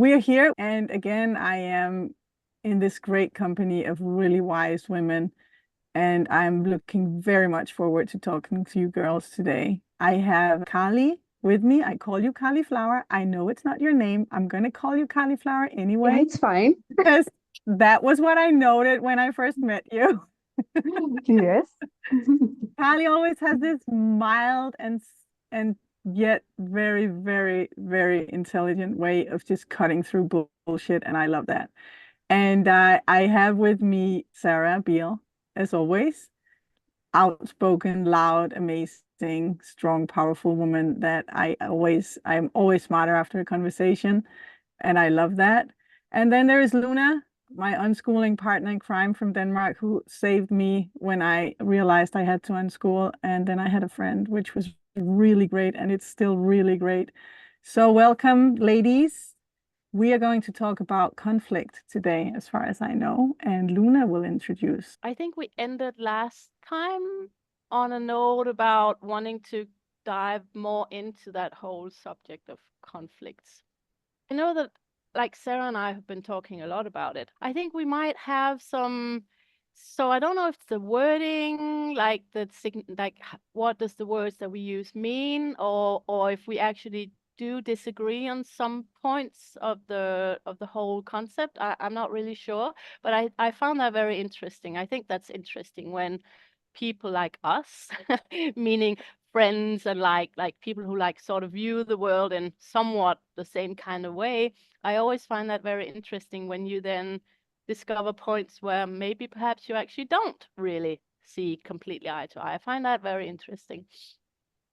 we're here, and again, I am in this great company of really wise women, and I'm looking very much forward to talking to you girls today. I have Kali with me. I call you Cauliflower. I know it's not your name. I'm going to call you Cauliflower Yeah, anyway, it's fine. because that was what I noted when I first met you. Yes. Kali always has this mild and yet very, very, very intelligent way of just cutting through bullshit, and I love that. And I have with me Sarah Beal, as always, outspoken, loud, amazing, strong, powerful woman that I'm always smarter after a conversation, and I love that. And then there is Luna, my unschooling partner in crime from Denmark, who saved me when I realized I had to unschool. And then I had a friend, which was really great, and it's still really great. So welcome, ladies. We are going to talk about conflict today, as far as I know, and Luna will introduce. I think we ended last time on a note about wanting to dive more into that whole subject of conflicts. I know that, like, Sarah and I have been talking a lot about it. I think we might have some. So I don't know if the wording, like what does the words that we use mean, or if we actually do disagree on some points of the whole concept. I'm not really sure, but I found that very interesting. I think that's interesting when people like us, meaning friends and like people who like sort of view the world in somewhat the same kind of way. I always find that very interesting when you then discover points where maybe perhaps you actually don't really see completely eye to eye. I find that very interesting.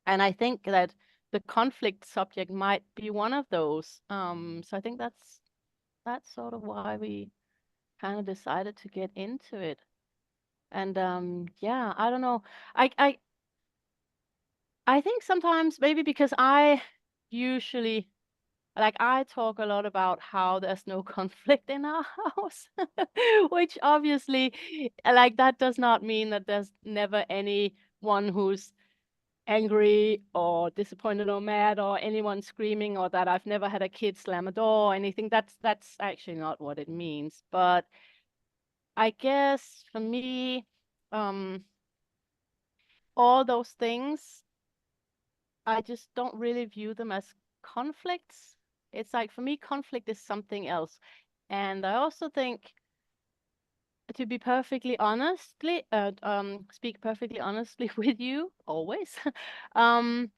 And I think that the conflict subject might be one of those. So I think that's sort of why we kind of decided to get into it. And yeah, I don't know. I think sometimes maybe because I usually I talk a lot about how there's no conflict in our house, which obviously that does not mean that there's never anyone who's angry or disappointed or mad or anyone screaming, or that I've never had a kid slam a door or anything. That's actually not what it means. But I guess for me, um, all those things, I just don't really view them as conflicts. It's like, for me, conflict is something else. And I also think, to be perfectly honestly, speak perfectly honestly with you always, um,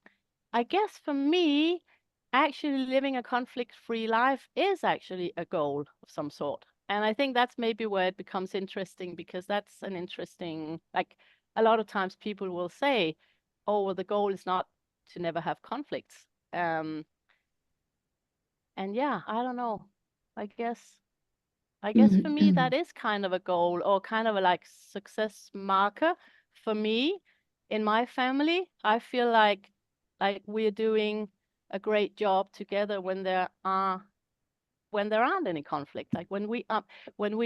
I guess for me, actually living a conflict-free life is actually a goal of some sort. And I think that's maybe where it becomes interesting, because that's an interesting, like, a lot of times people will say, oh, well, the goal is not to never have conflicts. And yeah, I don't know. I guess for me that is kind of a goal, or kind of a like success marker for me in my family. I feel like we're doing a great job together when there aren't any conflict, like when we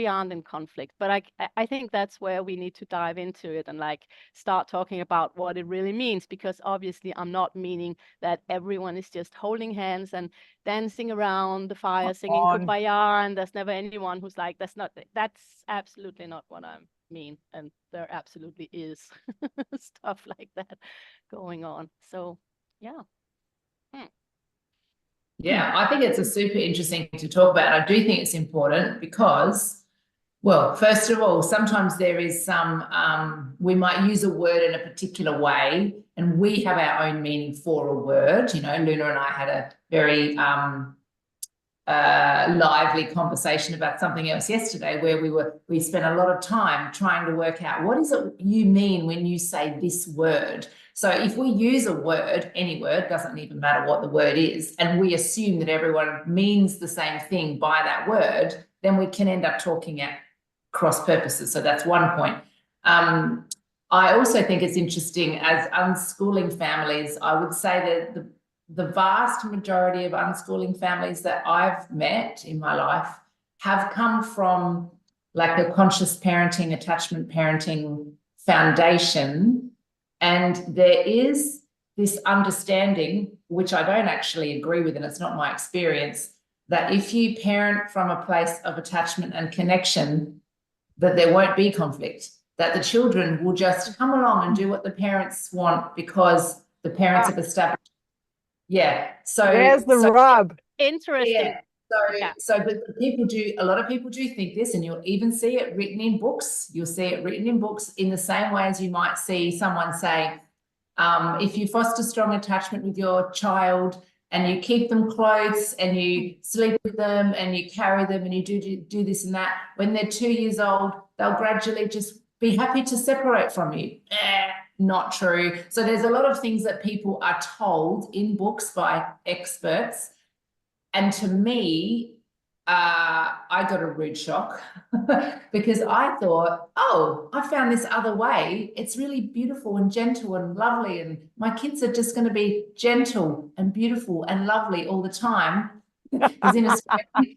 aren't in conflict. But I think that's where we need to dive into it and like start talking about what it really means, because obviously I'm not meaning that everyone is just holding hands and dancing around the fire singing On. kumbaya, and there's never anyone who's like, that's absolutely not what I mean. And there absolutely is stuff like that going on. So yeah. Hmm. Yeah, I think it's a super interesting to talk about. I do think it's important because, well, first of all, sometimes there is we might use a word in a particular way and we have our own meaning for a word. You know, Luna and I had a very lively conversation about something else yesterday, where we spent a lot of time trying to work out, what is it you mean when you say this word? So if we use a word, any word, doesn't even matter what the word is, and we assume that everyone means the same thing by that word, then we can end up talking at cross purposes. So that's one point. I also think it's interesting, as unschooling families, I would say that the vast majority of unschooling families that I've met in my life have come from like a conscious parenting, attachment parenting foundation. And there is this understanding, which I don't actually agree with, and it's not my experience, that if you parent from a place of attachment and connection, that there won't be conflict, that the children will just come along and do what the parents want because the parents have established. Yeah. So There's the rub. Interesting. yeah. But a lot of people do think this, and you'll even see it written in books. You'll see it written in books in the same way as you might see someone say, if you foster strong attachment with your child and you keep them close and you sleep with them and you carry them and you do this and that, when they're 2 years old, they'll gradually just be happy to separate from you. Not true. So there's a lot of things that people are told in books by experts. And to me, I got a rude shock because I thought, oh, I found this other way. It's really beautiful and gentle and lovely. And my kids are just going to be gentle and beautiful and lovely all the time. Because in Australia, we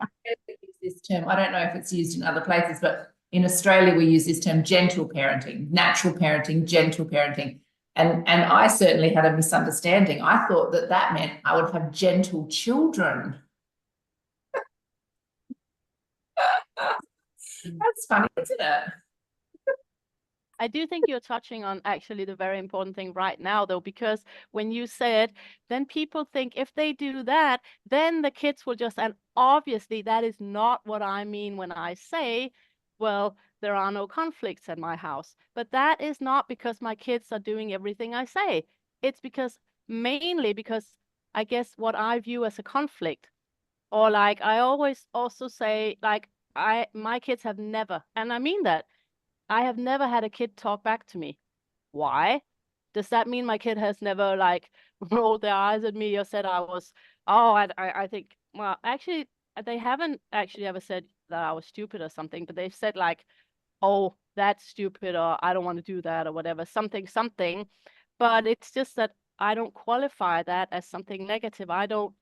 use this term. I don't know if it's used in other places, but in Australia, we use this term gentle parenting, natural parenting, gentle parenting. And I certainly had a misunderstanding. I thought that that meant I would have gentle children. That's funny, isn't it? I do think you're touching on actually the very important thing right now, though, because when you said, then people think if they do that, then the kids will just, and obviously that is not what I mean when I say, well, there are no conflicts at my house. But that is not because my kids are doing everything I say. It's mainly because I guess what I view as a conflict, or like I always also say, like my kids have never, and I mean that, I have never had a kid talk back to me. Why? Does that mean my kid has never like rolled their eyes at me or said I was, oh, I think, well, actually, they haven't actually ever said that I was stupid or something, but they've said like, oh, that's stupid, or I don't want to do that, or whatever, something. But it's just that I don't qualify that as something negative. I don't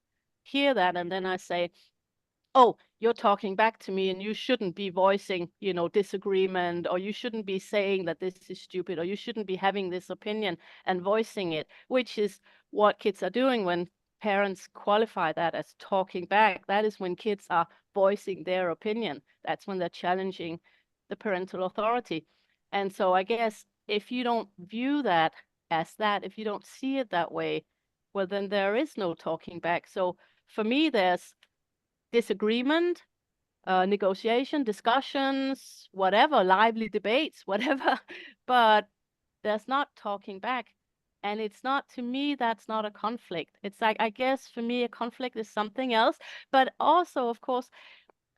hear that. And then I say, oh, you're talking back to me and you shouldn't be voicing, disagreement, or you shouldn't be saying that this is stupid, or you shouldn't be having this opinion and voicing it, which is what kids are doing when parents qualify that as talking back. That is when kids are voicing their opinion. That's when they're challenging the parental authority. And so I guess if you don't view that as that, if you don't see it that way, well, then there is no talking back. So for me, there's disagreement, negotiation, discussions, whatever, lively debates, whatever, but there's not talking back. And it's not, to me, that's not a conflict. It's like, I guess for me, a conflict is something else. But also, of course,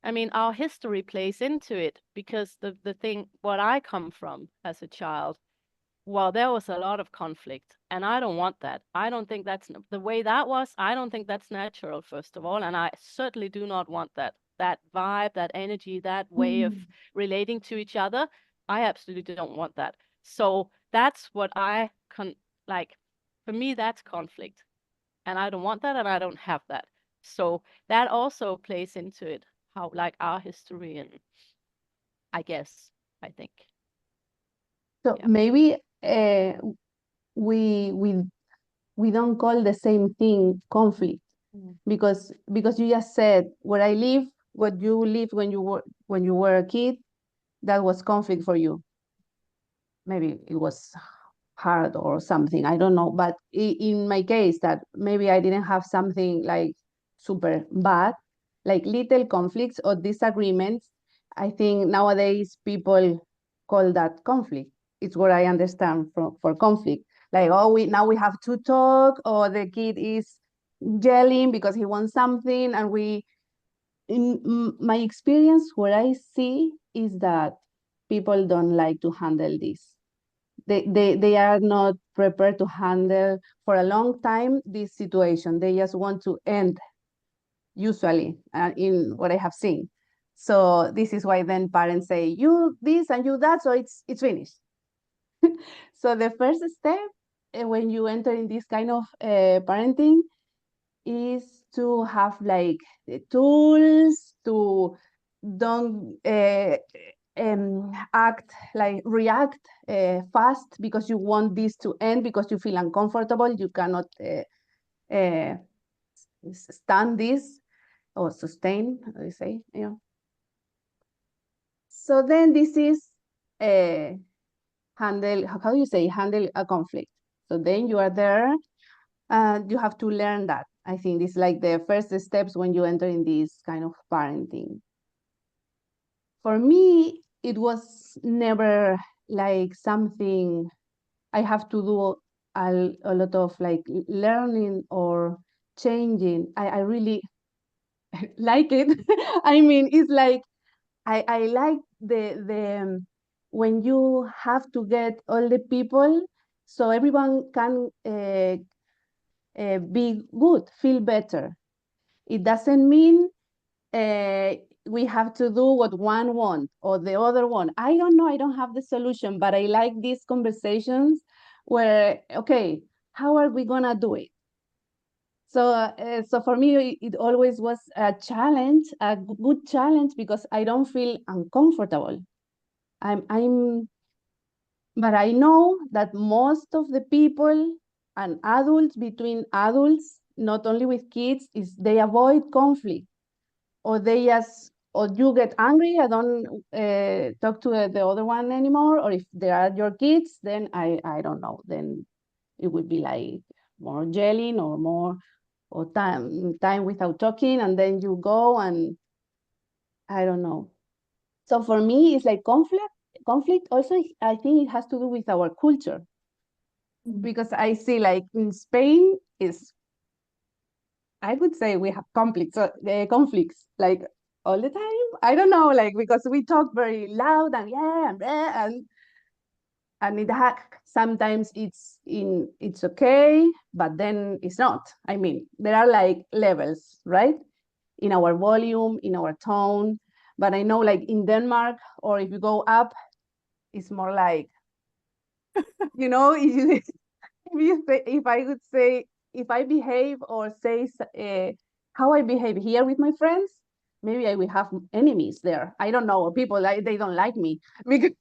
I mean, our history plays into it, because the thing, what I come from as a child, well, there was a lot of conflict, and I don't want that. I don't think that's the way that was. I don't think that's natural, first of all, and I certainly do not want that vibe, that energy, that way of relating to each other. I absolutely don't want that. So that's what I like. For me, that's conflict, and I don't want that, and I don't have that. So that also plays into it, how like our history, and I guess, I think. So Yeah. maybe we don't call the same thing conflict, because you just said what I live, what you lived when you were a kid, that was conflict for you. Maybe it was hard or something, I don't know. But in my case, that maybe I didn't have something like super bad, like little conflicts or disagreements. I think nowadays people call that conflict. It's what I understand for conflict. Like, oh, now we have to talk, or the kid is yelling because he wants something, and in my experience, what I see is that people don't like to handle this. They are not prepared to handle for a long time this situation. They just want to end, usually, in what I have seen. So this is why then parents say, you this and you that, so it's finished. So the first step when you enter in this kind of parenting is to have like the tools to don't react fast because you want this to end, because you feel uncomfortable, you cannot stand this. or sustain, how do you say? Yeah. So then this is handle, how do you say, handle a conflict. So then you are there and you have to learn that. I think it's like the first steps when you enter in this kind of parenting. For me, it was never like something I have to do a lot of like learning or changing. I really like it. I mean, it's like I like the when you have to get all the people so everyone can be good, feel better. It doesn't mean we have to do what one wants or the other one. I don't know. I don't have the solution, but I like these conversations where, okay, how are we gonna do it? So for me, it always was a challenge, a good challenge, because I don't feel uncomfortable. But I know that most of the people and adults, between adults, not only with kids, is they avoid conflict, or they just, or you get angry, I don't talk to the other one anymore, or if they are your kids, then I don't know, then it would be like more yelling or more, or time without talking, and then you go and I don't know. So for me, it's like conflict also, I think it has to do with our culture, because I see like in Spain is, I would say we have conflicts like all the time. I don't know, like because we talk very loud and yeah and bleh, and sometimes it's okay, but then it's not. I mean, there are like levels, right? In our volume, in our tone. But I know like in Denmark, or if you go up, it's more like, you know, if I would say, if I behave or say how I behave here with my friends, maybe I will have enemies there. I don't know, people, they don't like me. Because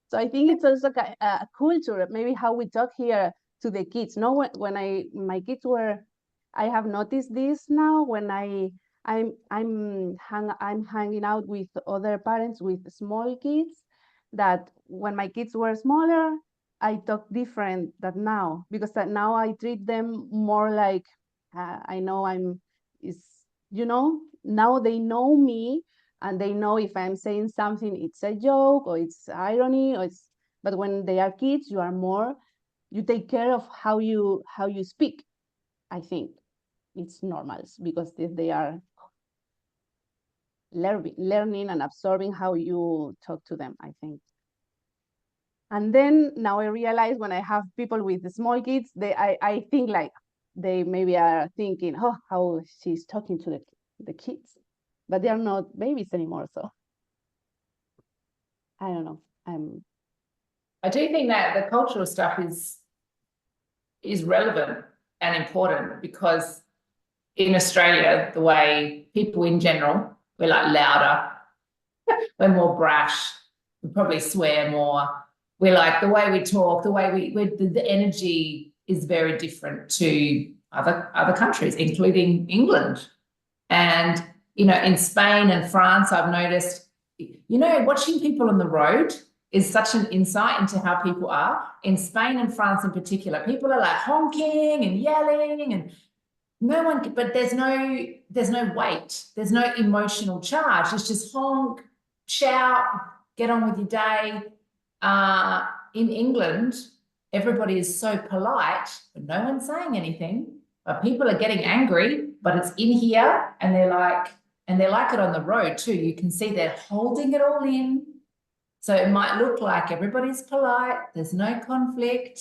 so I think it's also a culture, maybe how we talk here to the kids. No, when my kids were, I have noticed this now when I'm hanging out with other parents with small kids, that when my kids were smaller, I talk different than now, because that now I treat them more like I know is now they know me, and they know if I'm saying something, it's a joke or it's irony, but when they are kids, you take care of how you speak. I think it's normal because they are learning and absorbing how you talk to them, I think. And then now I realize when I have people with the small kids, I think like they maybe are thinking, oh, how she's talking to the kids, but they are not babies anymore. So I don't know. I do think that the cultural stuff is relevant and important, because in Australia, the way people in general, we're like louder, we're more brash, we probably swear more. We're like, the way we talk, the way the energy is very different to other countries, including England. And, in Spain and France, I've noticed, watching people on the road is such an insight into how people are. In Spain and France in particular, people are like honking and yelling, and but there's no weight, there's no emotional charge. It's just honk, shout, get on with your day. In England, everybody is so polite, but no one's saying anything. But people are getting angry, but it's in here, and they're like it on the road too. You can see they're holding it all in. So it might look like everybody's polite, there's no conflict,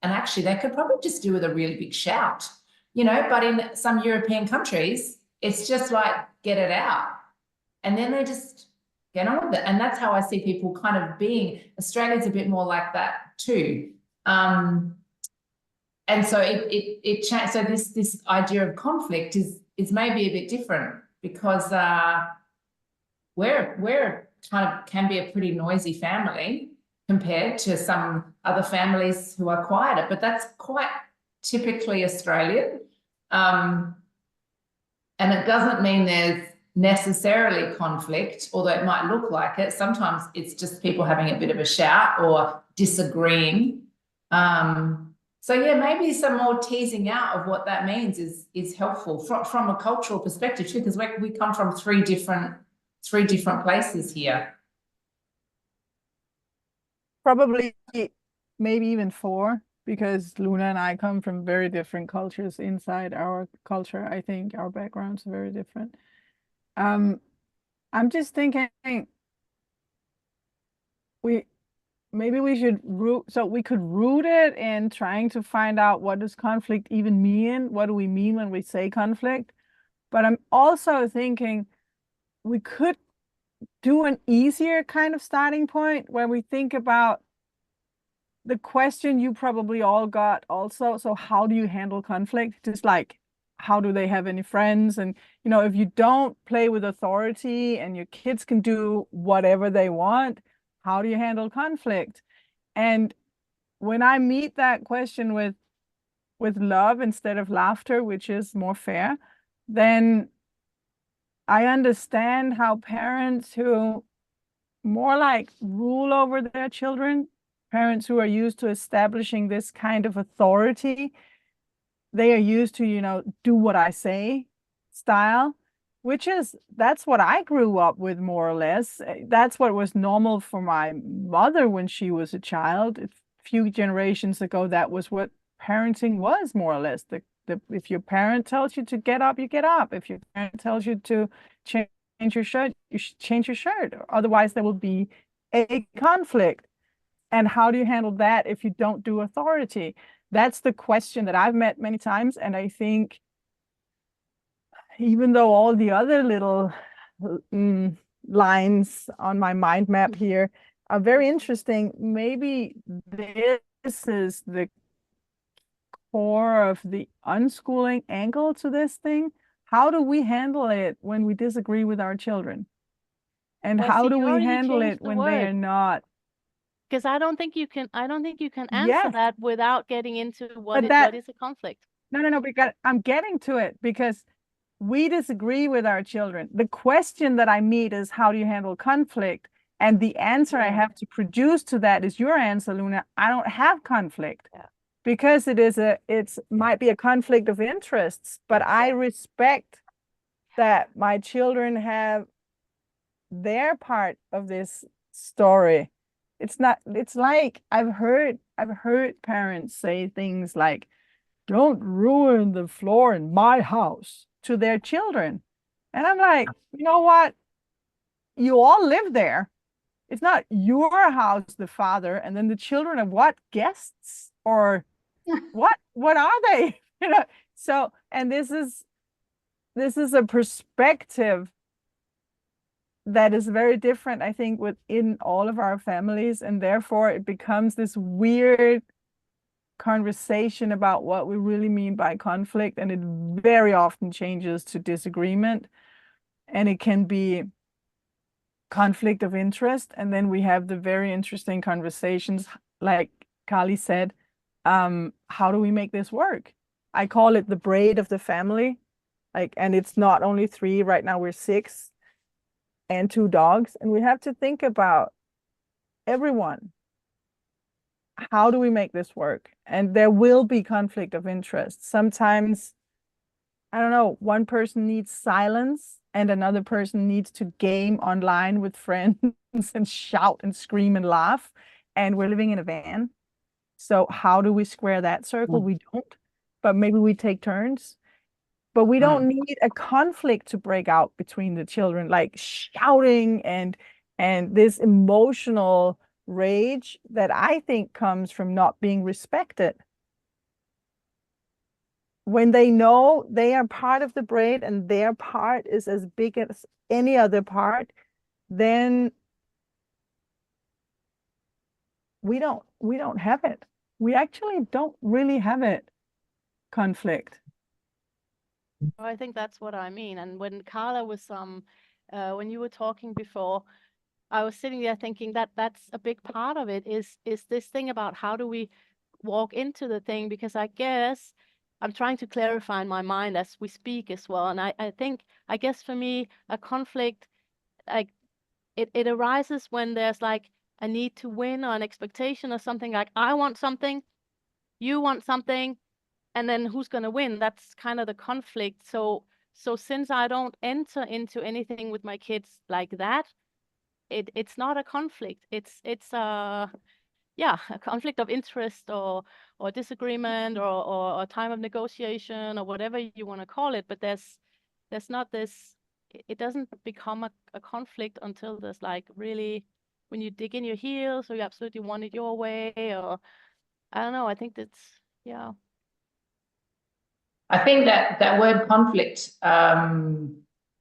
and actually they could probably just do with a really big shout, but in some European countries, it's just like, get it out. And then they just get on with it. And that's how I see people kind of being. Australia's a bit more like that too. And so it changed. So this idea of conflict is maybe a bit different, because we're kind of can be a pretty noisy family compared to some other families who are quieter, but that's quite typically Australian. And it doesn't mean there's necessarily conflict, although it might look like it. Sometimes it's just people having a bit of a shout or disagreeing. So yeah, maybe some more teasing out of what that means is helpful from a cultural perspective too, because we come from three different places here. Probably maybe even 4, because Luna and I come from very different cultures inside our culture. I think our backgrounds are very different. I'm just thinking maybe we should we could root it in trying to find out, what does conflict even mean? What do we mean when we say conflict? But I'm also thinking we could do an easier kind of starting point where we think about the question you probably all got also. So how do you handle conflict? Just like, how do they have any friends? And, if you don't play with authority and your kids can do whatever they want, how do you handle conflict? And when I meet that question with love instead of laughter, which is more fair, then I understand how parents who more like rule over their children, parents who are used to establishing this kind of authority, they are used to, do what I say style, that's what I grew up with, more or less. That's what was normal for my mother when she was a child. A few generations ago, that was what parenting was, more or less. If your parent tells you to get up, you get up. If your parent tells you to change your shirt, you should change your shirt. Otherwise, there will be a conflict. And how do you handle that if you don't do authority? That's the question that I've met many times. And I think even though all the other little lines on my mind map here are very interesting, maybe this is the core of the unschooling angle to this thing. How do we handle it when we disagree with our children? And Well, how see, do you we already handle changed it the when they are word. not? Because I don't think you can answer Yes, that without getting into but what is a conflict. no, I'm getting to it, because we disagree with our children. The question that I meet is, how do you handle conflict? And the answer I Yeah. have to produce to that is your answer, Luna. I don't have conflict. Yeah. Because it might be a conflict of interests, but I respect that my children have their part of this story. It's like I've heard parents say things like, "Don't ruin the floor in my house," to their children. And I'm like, you know what? You all live there. It's not your house, the father, and then the children are what? Guests? Or what are they? So, and this is a perspective that is very different, I think, within all of our families, and therefore it becomes this weird conversation about what we really mean by conflict, and it very often changes to disagreement, and it can be conflict of interest, and then we have the very interesting conversations, like Kali said, how do we make this work? I call it the braid of the family, and it's not only 3, right now we're 6 and 2 dogs, and we have to think about everyone. How do we make this work? And there will be conflict of interest. Sometimes, I don't know, one person needs silence and another person needs to game online with friends and shout and scream and laugh. And we're living in a van. So how do we square that circle? We don't, but maybe we take turns. But we don't need a conflict to break out between the children, like shouting and this emotional rage that I think comes from not being respected. When they know they are part of the braid and their part is as big as any other part, then we don't have it. We actually don't really have it, conflict. I think that's what I mean. And when Carla was when you were talking before, I was sitting there thinking that that's a big part of it is this thing about how do we walk into the thing, because I guess I'm trying to clarify in my mind as we speak as well. And I guess for me, a conflict, like it arises when there's like a need to win or an expectation or something, like I want something, you want something, and then who's going to win? That's kind of the conflict. So since I don't enter into anything with my kids like that, it's not a conflict. It's a conflict of interest or disagreement or time of negotiation or whatever you want to call it. But there's not this. It doesn't become a conflict until there's like really when you dig in your heels or you absolutely want it your way, or I don't know. I think that's I think that word conflict,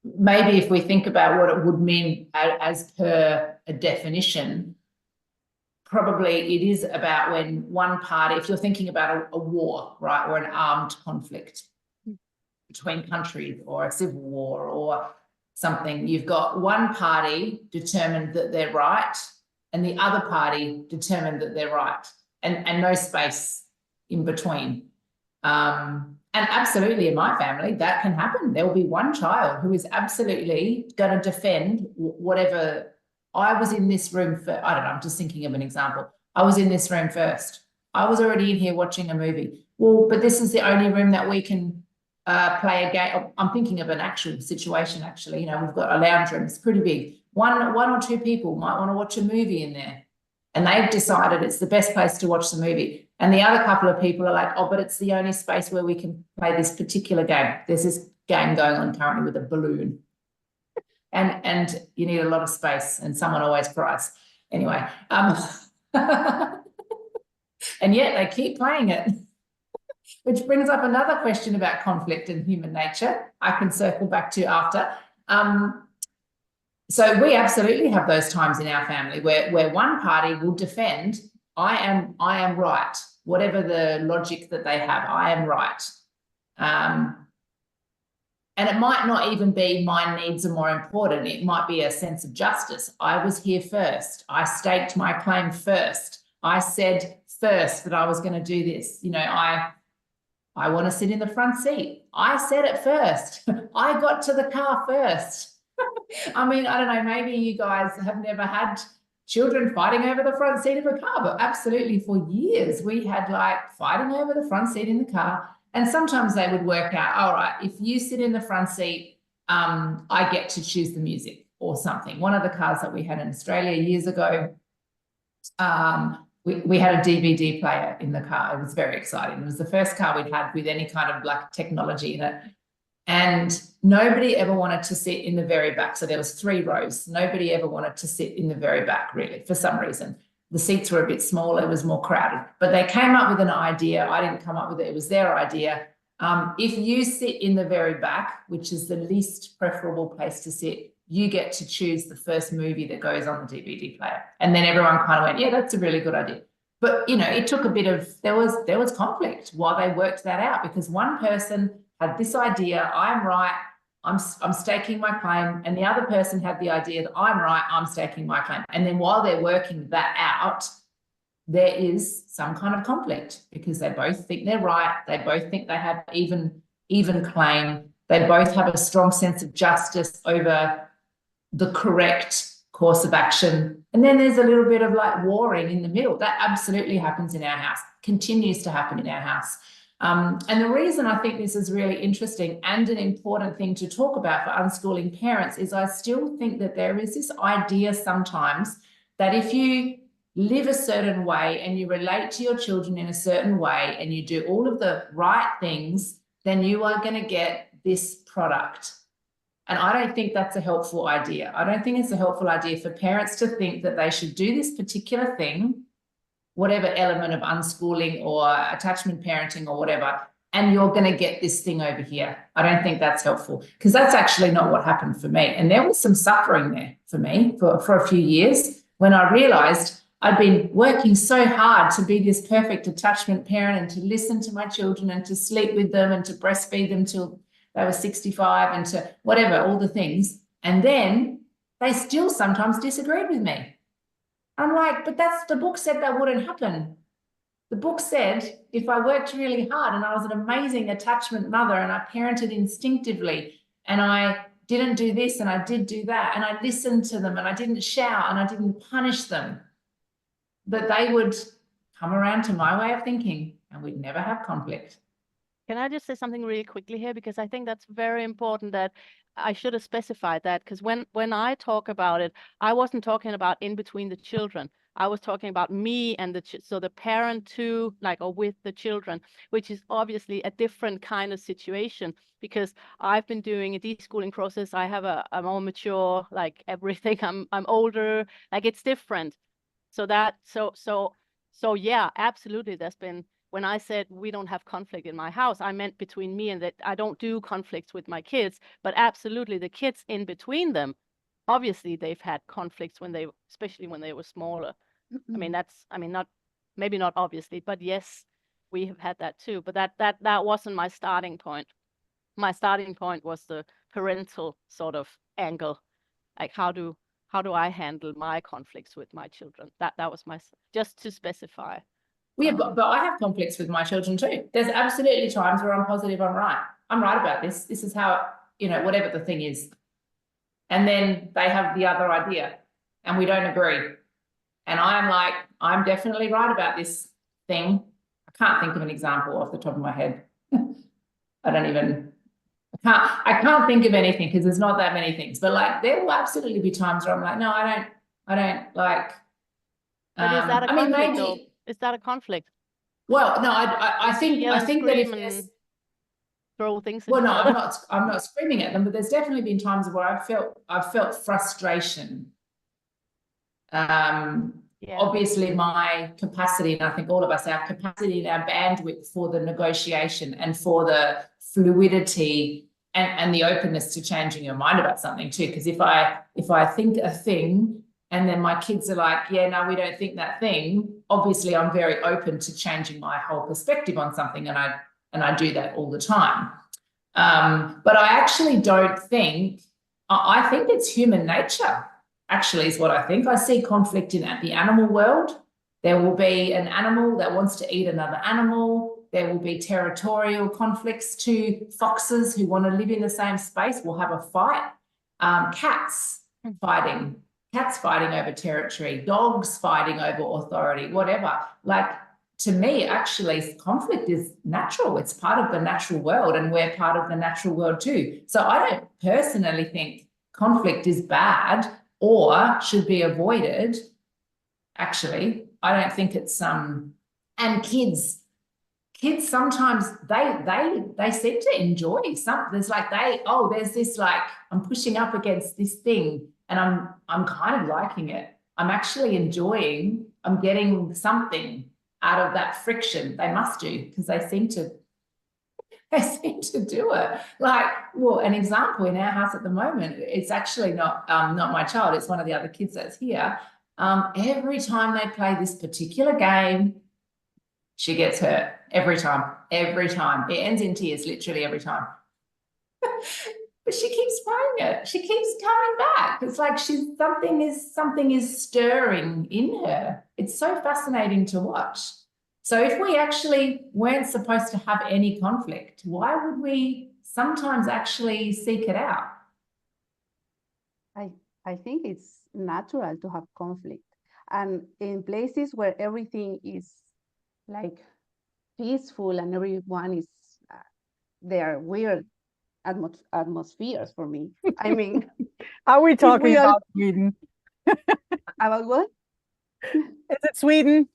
maybe if we think about what it would mean as per a definition, probably it is about when one party, if you're thinking about a war, right, or an armed conflict between countries or a civil war or something, you've got one party determined that they're right and the other party determined that they're right, and no space in between. And absolutely in my family, that can happen. There will be one child who is absolutely going to defend whatever. I was in this room for, I don't know, I'm just thinking of an example. I was in this room first. I was already in here watching a movie. Well, but this is the only room that we can play a game. I'm thinking of an actual situation, actually. You know, we've got a lounge room. It's pretty big. One or two people might want to watch a movie in there. And they've decided it's the best place to watch the movie. And the other couple of people are like, oh, but it's the only space where we can play this particular game. There's this game going on currently with a balloon. And you need a lot of space, and someone always cries. Anyway, and yet they keep playing it, which brings up another question about conflict and human nature I can circle back to after. So we absolutely have those times in our family where one party will defend, I am right, whatever the logic that they have, I am right. And it might not even be my needs are more important. It might be a sense of justice. I was here first. I staked my claim first. I said first that I was going to do this. You know, I want to sit in the front seat. I said it first. I got to the car first. I mean, I don't know, maybe you guys have never had children fighting over the front seat of a car, but absolutely for years we had like fighting over the front seat in the car. And sometimes they would work out, all right, if you sit in the front seat, I get to choose the music or something. One of the cars that we had in Australia years ago, we had a DVD player in the car. It was very exciting. It was the first car we'd had with any kind of like technology in it. And nobody ever wanted to sit in the very back. So there was 3 rows. Nobody ever wanted to sit in the very back, really, for some reason. The seats were a bit smaller. It was more crowded. But they came up with an idea. I didn't come up with it. It was their idea. If you sit in the very back, which is the least preferable place to sit, you get to choose the first movie that goes on the DVD player. And then everyone kind of went, yeah, that's a really good idea. But, you know, it took a bit of, there was conflict while they worked that out, because one person had this idea, I'm right, I'm staking my claim, and the other person had the idea that I'm right, I'm staking my claim. And then while they're working that out, there is some kind of conflict because they both think they're right, they both think they have even claim, they both have a strong sense of justice over the correct course of action. And then there's a little bit of like warring in the middle. That absolutely happens in our house, continues to happen in our house. And the reason I think this is really interesting and an important thing to talk about for unschooling parents is I still think that there is this idea sometimes that if you live a certain way and you relate to your children in a certain way and you do all of the right things, then you are going to get this product. And I don't think that's a helpful idea. I don't think it's a helpful idea for parents to think that they should do this particular thing, whatever element of unschooling or attachment parenting or whatever, and you're going to get this thing over here. I don't think that's helpful, because that's actually not what happened for me. And there was some suffering there for me for a few years when I realized I'd been working so hard to be this perfect attachment parent and to listen to my children and to sleep with them and to breastfeed them till they were 65 and to whatever, all the things. And then they still sometimes disagreed with me. I'm like, but that's the book said that wouldn't happen. The book said if I worked really hard and I was an amazing attachment mother and I parented instinctively and I didn't do this and I did do that and I listened to them and I didn't shout and I didn't punish them, that they would come around to my way of thinking and we'd never have conflict. Can I just say something really quickly here? Because I think that's very important, that I should have specified that, because when I talk about it, I wasn't talking about in between the children. I was talking about me and the parent too, like, or with the children, which is obviously a different kind of situation, because I've been doing a deschooling process. I have a more mature, like everything. I'm older, like it's different. So yeah, absolutely. There's been, when I said we don't have conflict in my house, I meant between me and that. I don't do conflicts with my kids, but absolutely the kids in between them, obviously they've had conflicts especially when they were smaller. I mean, maybe not obviously, but yes, we have had that too. But that wasn't my starting point. My starting point was the parental sort of angle, like how do I handle my conflicts with my children? That was just to specify. Yeah, but I have conflicts with my children too. There's absolutely times where I'm positive I'm right. I'm right about this. This is how, whatever the thing is. And then they have the other idea and we don't agree. And I'm like, I'm definitely right about this thing. I can't think of an example off the top of my head. I can't think of anything because there's not that many things. But like there will absolutely be times where I'm like, no, I don't like. But is that a conflict though? Is that a conflict? Well, no, I think that if there's throw things at well, no, each other. I'm not screaming at them, but there's definitely been times where I've felt frustration. Obviously my capacity, and I think all of us, our capacity and our bandwidth for the negotiation and for the fluidity and the openness to changing your mind about something too. Because if I think a thing and then my kids are like, yeah, no, we don't think that thing, obviously I'm very open to changing my whole perspective on something, and I do that all the time. But I actually don't think, I think it's human nature, actually, is what I think. I see conflict in the animal world. There will be an animal that wants to eat another animal. There will be territorial conflicts. Two foxes who want to live in the same space will have a fight. Cats fighting over territory, dogs fighting over authority, whatever. Like, to me, actually, conflict is natural. It's part of the natural world, and we're part of the natural world too. So I don't personally think conflict is bad or should be avoided. Actually, I don't think it's and kids sometimes they seem to enjoy some. There's like there's this, like, I'm pushing up against this thing and I'm kind of liking it. I'm actually enjoying, I'm getting something out of that friction. They must do, because they seem to do it. Like, well, an example in our house at the moment, it's actually not my child, it's one of the other kids that's here. Every time they play this particular game, she gets hurt. Every time. It ends in tears, literally every time. But she keeps playing it. She keeps coming back. It's like something is stirring in her. It's so fascinating to watch. So if we actually weren't supposed to have any conflict, why would we sometimes actually seek it out? I think it's natural to have conflict. And in places where everything is like peaceful and everyone is, they are weird atmospheres for me. I mean, are we talking about Sweden? About what? Is it Sweden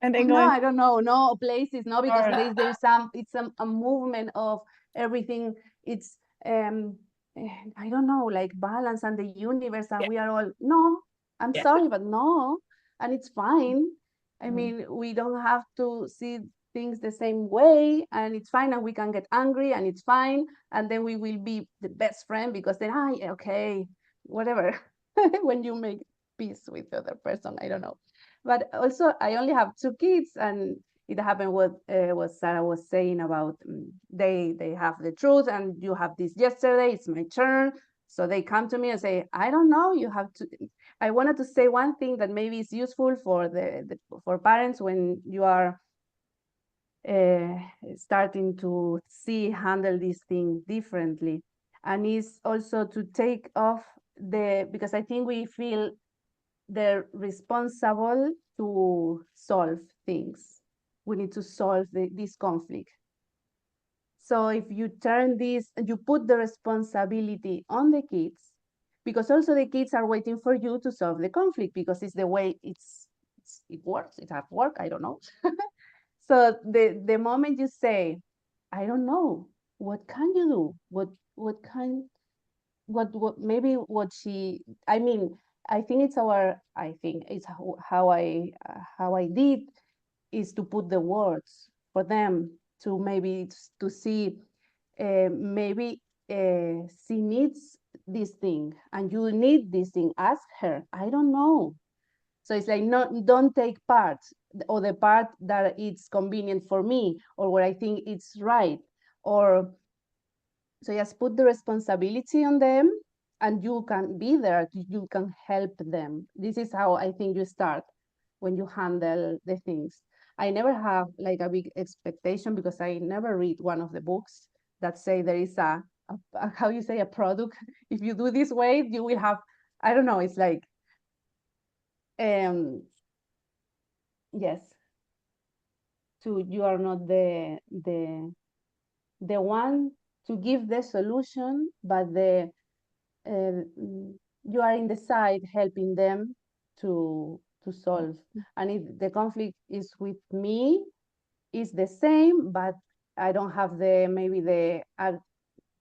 and England? No, I don't know. No places, no, because there's it's a movement of everything. It's I don't know, like balance and the universe, and we are all, no, I'm sorry, but no, and it's fine. I mean, we don't have to see things the same way, and it's fine, and we can get angry, and it's fine, and then we will be the best friend, because then, okay, whatever. When you make peace with the other person, I don't know. But also, I only have 2 kids, and it happened what Sarah was saying about they have the truth, and you have this yesterday, it's my turn. So they come to me and say, I don't know, you have to. I wanted to say one thing that maybe is useful for for parents when you are starting to handle this thing differently, and is also to take off because I think we feel they're responsible to solve things. We need to solve this conflict. So if you turn this, you put the responsibility on the kids, because also the kids are waiting for you to solve the conflict, because it's the way it works. It has worked. I don't know. So the moment you say, I don't know, what can you do? What maybe what she, I mean, I think it's how I did is to put the words for them to maybe to see maybe she needs this thing and you need this thing. Ask her. I don't know. So it's like, no, don't take part, or the part that it's convenient for me, or what I think it's right, or so just put the responsibility on them, and you can be there, you can help them. This is how I think you start when you handle the things. I never have like a big expectation, because I never read one of the books that say there is a how you say, a product. If you do this way, you will have, I don't know, it's like, yes, you are not the one to give the solution, but you are in the side helping them to solve. And if the conflict is with me, it's the same, but I don't have maybe the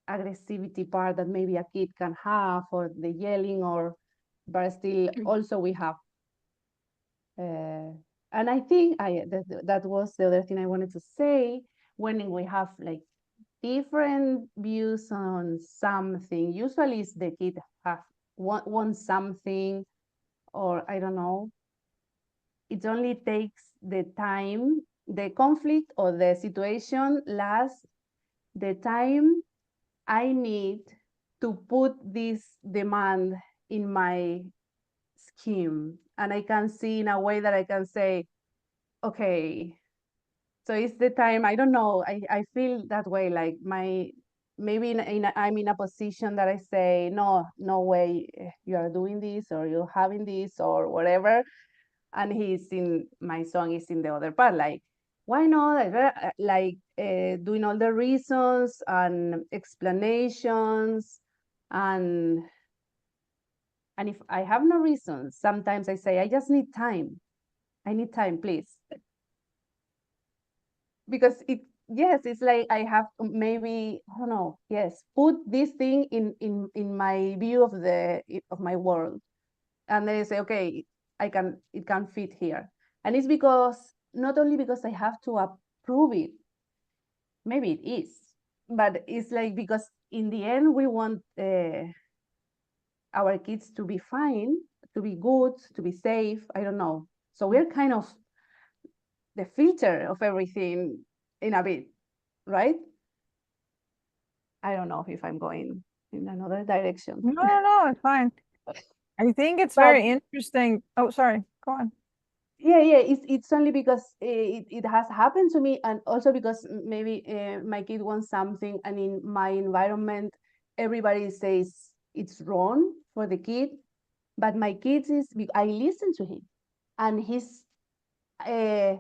aggressivity part that maybe a kid can have, or the yelling, but still also we have and I think that was the other thing I wanted to say. When we have like different views on something, usually it's the kid want something, or I don't know, it only takes the time, the conflict or the situation lasts the time I need to put this demand in my scheme, and I can see in a way that I can say, okay, so it's the time. I don't know, I feel that way, like maybe I'm in a position that I say, no way, you are doing this, or you're having this, or whatever, and my song is in the other part, like, why not, like doing all the reasons and explanations, and if I have no reasons, sometimes I say, I just need time. I need time, please. Because yes, it's like I have maybe, I don't know, yes, put this thing in my view of my world. And then I say, okay, it can fit here. And it's because, not only because I have to approve it, maybe it is, but it's like, because in the end, we want our kids to be fine, to be good, to be safe. I don't know. So we're kind of the filter of everything in a bit, right? I don't know if I'm going in another direction. No, it's fine. I think it's But very interesting. Oh, sorry. Go on. yeah, it's only because it has happened to me, and also because maybe my kid wants something, and in my environment, everybody says it's wrong for the kid, but my kid I listen to him, and he's uh,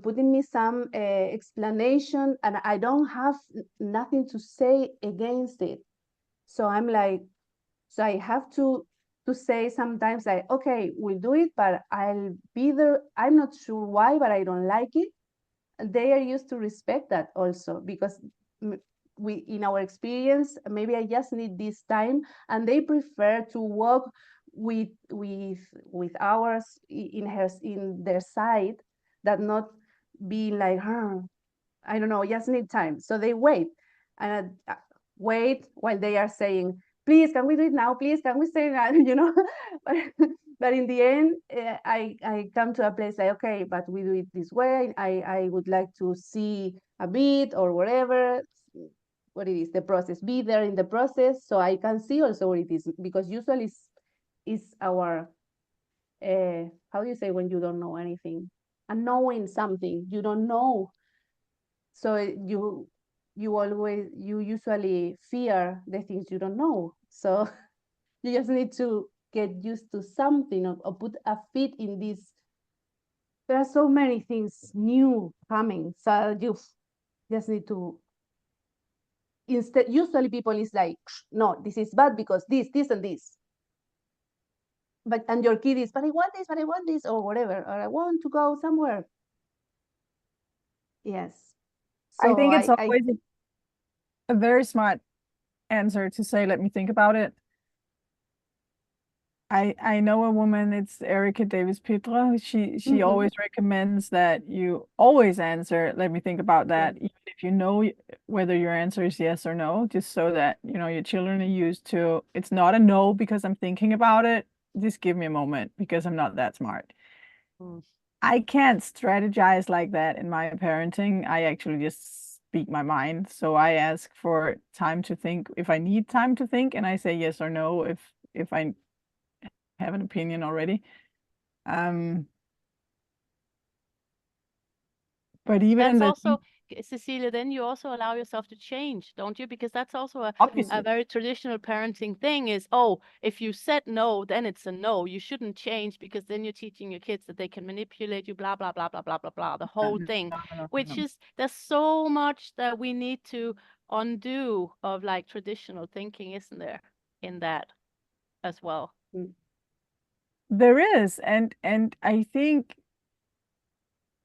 putting me some explanation, and I don't have nothing to say against it. So I'm like, so I have to say sometimes, like, okay, we'll do it, but I'll be there. I'm not sure why, but I don't like it. They are used to respect that also, because we, in our experience, maybe I just need this time, and they prefer to work with ours in their side, that not being like, I don't know, just need time. So they wait and wait while they are saying, please, can we do it now? Please, can we say that? but, but in the end, I come to a place like, okay, but we do it this way. I would like to see a bit, or whatever, what it is, the process, be there in the process, so I can see also what it is, because usually is our how do you say when you don't know anything? And knowing something you don't know. So you usually fear the things you don't know. So you just need to get used to something, or put a feet in this. There are so many things new coming. So you just need to, instead, usually people is like, no, this is bad because this and this. But and your kid is, but I want this, or whatever, or I want to go somewhere. Yes. I So think it's I always a very smart answer to say, let me think about it. I know a woman, it's Erica Davis Petra. She always recommends that you always answer, let me think about that, even if you know whether your answer is yes or no, just so that your children are used to, it's not a no because I'm thinking about it. Just give me a moment because I'm not that smart. I can't strategize like that in my parenting. I actually just speak my mind. So I ask for time to think if I need time to think, and I say yes or no if I have an opinion already. But even That's the also, Cecilia, then you also allow yourself to change, don't you? Because that's also a obviously very traditional parenting thing is, oh, if you said no, then it's a no. You shouldn't change because then you're teaching your kids that they can manipulate you, blah, blah, blah, blah, blah, blah, blah, the whole thing, which is, there's so much that we need to undo of like traditional thinking, isn't there, in that as well? there is, and I think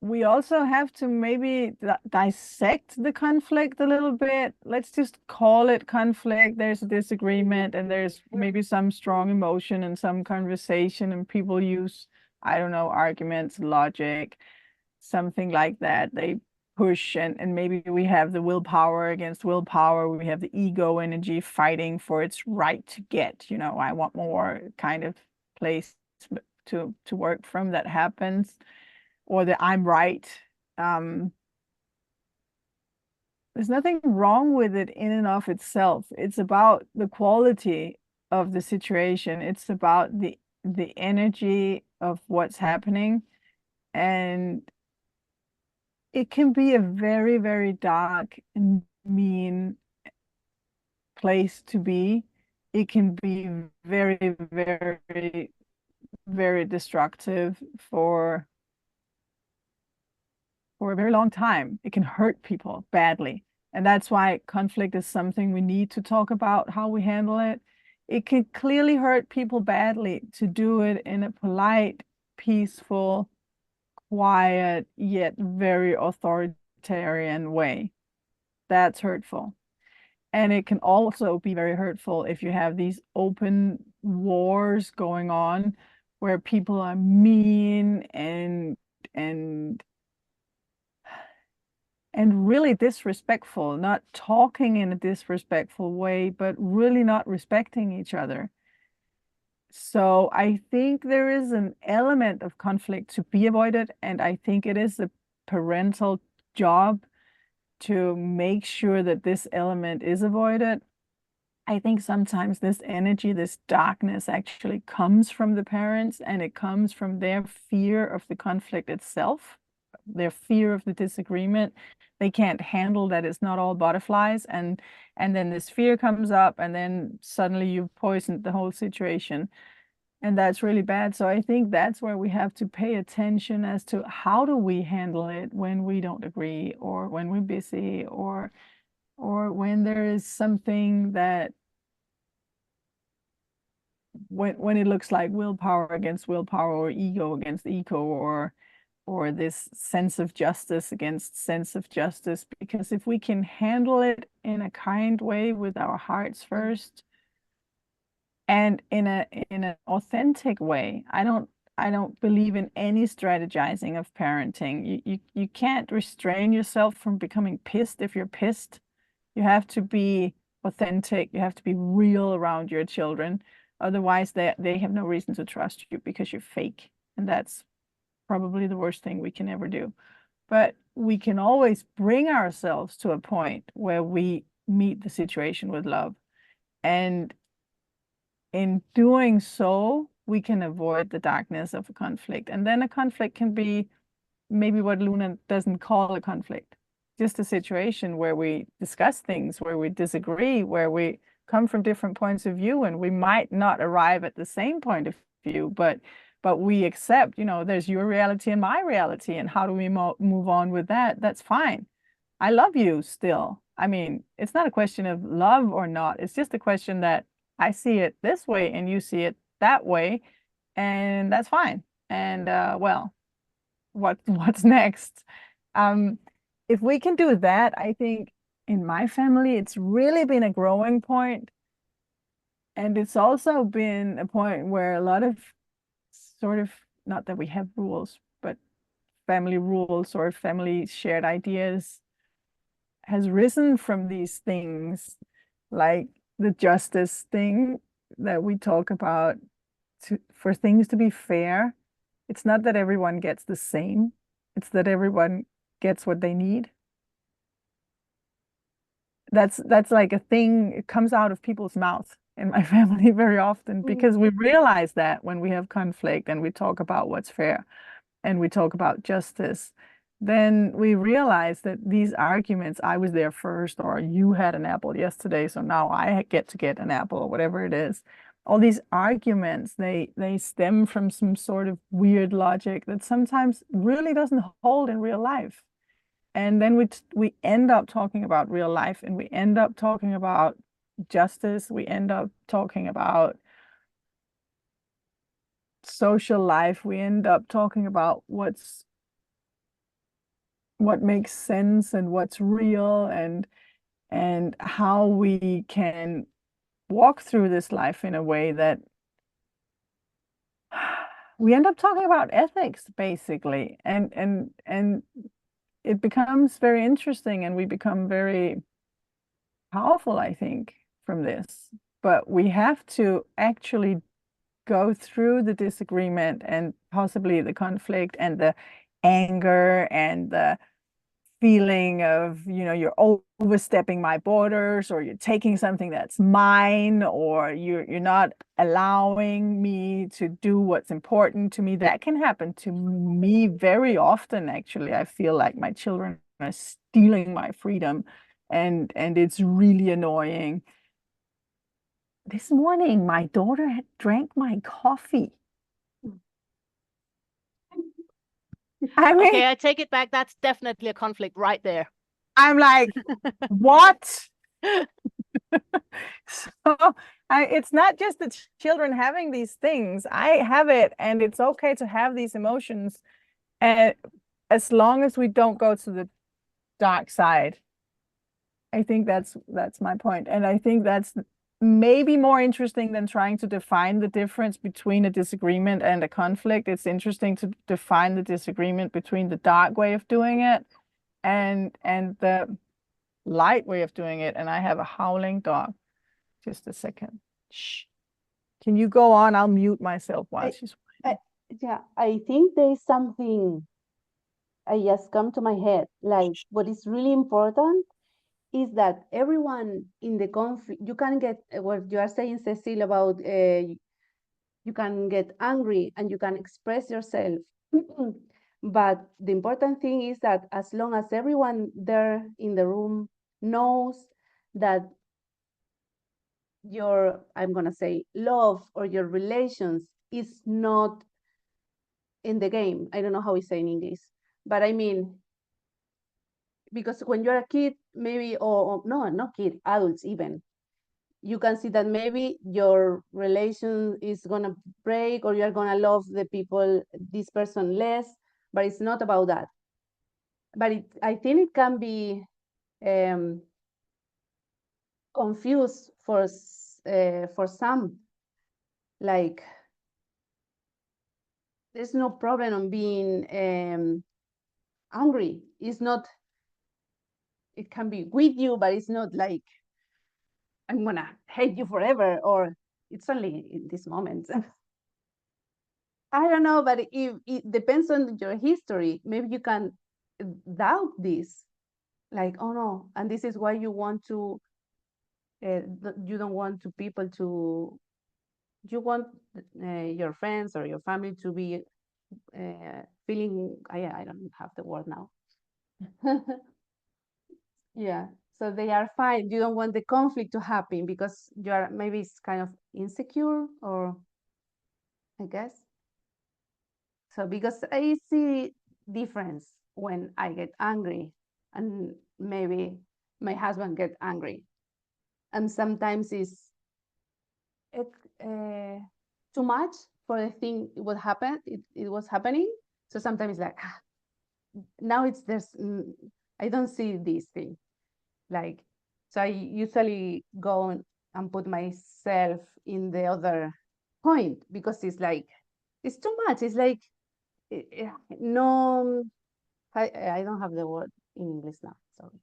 we also have to maybe dissect the conflict a little bit. Let's just call it conflict. There's a disagreement and there's maybe some strong emotion and some conversation, and people use, I don't know, arguments, logic, something like that. They push, and maybe we have the willpower against willpower. We have the ego energy fighting for its right to get, I want more kind of place to work from that happens. Or that I'm right. There's nothing wrong with it in and of itself. It's about the quality of the situation. It's about the energy of what's happening. And it can be a very, very dark and mean place to be. It can be very, very, very destructive for a very long time. It can hurt people badly. And that's why conflict is something we need to talk about, how we handle it. It can clearly hurt people badly to do it in a polite, peaceful, quiet, yet very authoritarian way. That's hurtful. And it can also be very hurtful if you have these open wars going on where people are mean and really disrespectful, not talking in a disrespectful way, but really not respecting each other. So I think there is an element of conflict to be avoided, and I think it is the parental job to make sure that this element is avoided. I think sometimes this energy, this darkness actually comes from the parents, and it comes from their fear of the conflict itself, their fear of the disagreement. They can't handle that it's not all butterflies, and then this fear comes up, and then suddenly you've poisoned the whole situation. And that's really bad. So I think that's where we have to pay attention as to how do we handle it when we don't agree, or when we're busy, or when there is something that when it looks like willpower against willpower, or ego against ego, or this sense of justice against sense of justice. Because if we can handle it in a kind way with our hearts first, and in an authentic way, I don't believe in any strategizing of parenting. You can't restrain yourself from becoming pissed if you're pissed. You have to be authentic. You have to be real around your children. Otherwise, they have no reason to trust you because you're fake. And that's probably the worst thing we can ever do. But we can always bring ourselves to a point where we meet the situation with love. And in doing so, we can avoid the darkness of a conflict. And then a conflict can be maybe what Luna doesn't call a conflict, just a situation where we discuss things, where we disagree, where we come from different points of view, and we might not arrive at the same point of view, but we accept, there's your reality and my reality, and how do we move on with that? That's fine. I love you still. I mean, it's not a question of love or not. It's just a question that I see it this way and you see it that way, and that's fine. And well, what's next? If we can do that, I think in my family, it's really been a growing point. And it's also been a point where a lot of sort of, not that we have rules, but family rules or family shared ideas has risen from these things, like the justice thing that we talk about, for things to be fair. It's not that everyone gets the same, it's that everyone gets what they need. That's like a thing, it comes out of people's mouth in my family very often, because we realize that when we have conflict and we talk about what's fair and we talk about justice, then we realize that these arguments, I was there first, or you had an apple yesterday, so now I get to get an apple, or whatever it is. All these arguments, they stem from some sort of weird logic that sometimes really doesn't hold in real life. And then we end up talking about real life, and we end up talking about justice. We end up talking about social life. We end up talking about what makes sense and what's real, and how we can walk through this life in a way that we end up talking about ethics, basically. And it becomes very interesting, and we become very powerful, I think, from this. But we have to actually go through the disagreement and possibly the conflict and the anger and the feeling of, you're overstepping my borders, or you're taking something that's mine, or you're not allowing me to do what's important to me. That can happen to me very often, actually. I feel like my children are stealing my freedom, and it's really annoying. This morning, my daughter had drank my coffee. I mean, Okay, I take it back. That's definitely a conflict right there. I'm like, what? So it's not just the children having these things. I have it, and it's okay to have these emotions, and as long as we don't go to the dark side. I think that's my point. And I think that's maybe more interesting than trying to define the difference between a disagreement and a conflict. It's interesting to define the disagreement between the dark way of doing it and the light way of doing it. And I have a howling dog. Just a second. Shh. Can you go on? I'll mute myself while she's Yeah, I think there is something I just come to my head. Like, what is really important is that everyone in the conflict, you can get what you are saying, Cecile, about you can get angry and you can express yourself. But the important thing is that as long as everyone there in the room knows that your, I'm going to say, love or your relations is not in the game. I don't know how we say in English, but I mean, because when you're a kid, maybe, or no, not kid, adults even, you can see that maybe your relation is gonna break, or you're gonna love the people, this person less, but it's not about that. But I think it can be confused for some. Like, there's no problem on being angry. It's not. It can be with you, but it's not like I'm gonna hate you forever, or it's only in this moment. I don't know, but if it depends on your history, maybe you can doubt this, like, oh no, and this is why you want to, you don't want to people to you want your friends or your family to be feeling, I don't have the word now. Yeah, so they are fine. You don't want the conflict to happen because you are maybe it's kind of insecure, or I guess. So because I see difference when I get angry and maybe my husband get angry. And sometimes it's it, too much for the thing it would happen. It was happening. So sometimes like now it's there's I don't see this thing. Like so I usually go and put myself in the other point because it's like it's too much. It's like no I don't have the word in English now. Sorry.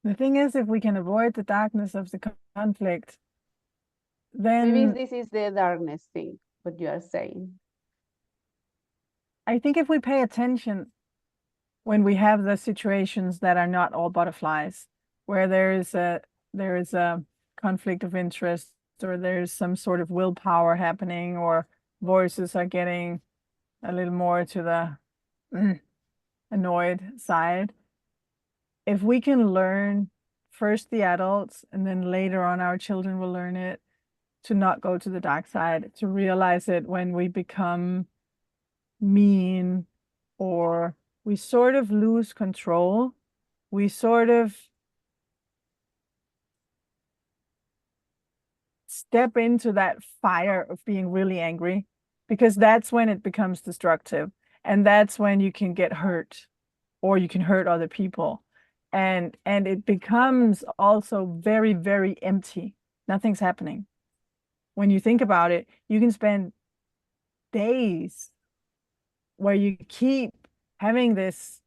The thing is, if we can avoid the darkness of the conflict, Maybe then this is the darkness thing, what you are saying. I think if we pay attention when we have the situations that are not all butterflies, where there is a conflict of interest, or there's some sort of willpower happening, or voices are getting a little more to the annoyed side. If we can learn first the adults, and then later on our children will learn it, to not go to the dark side, to realize it when we become mean, or we sort of lose control, we sort of step into that fire of being really angry, because that's when it becomes destructive, and that's when you can get hurt, or you can hurt other people, and it becomes also very, very empty. Nothing's happening. When you think about it, you can spend days where you keep having this.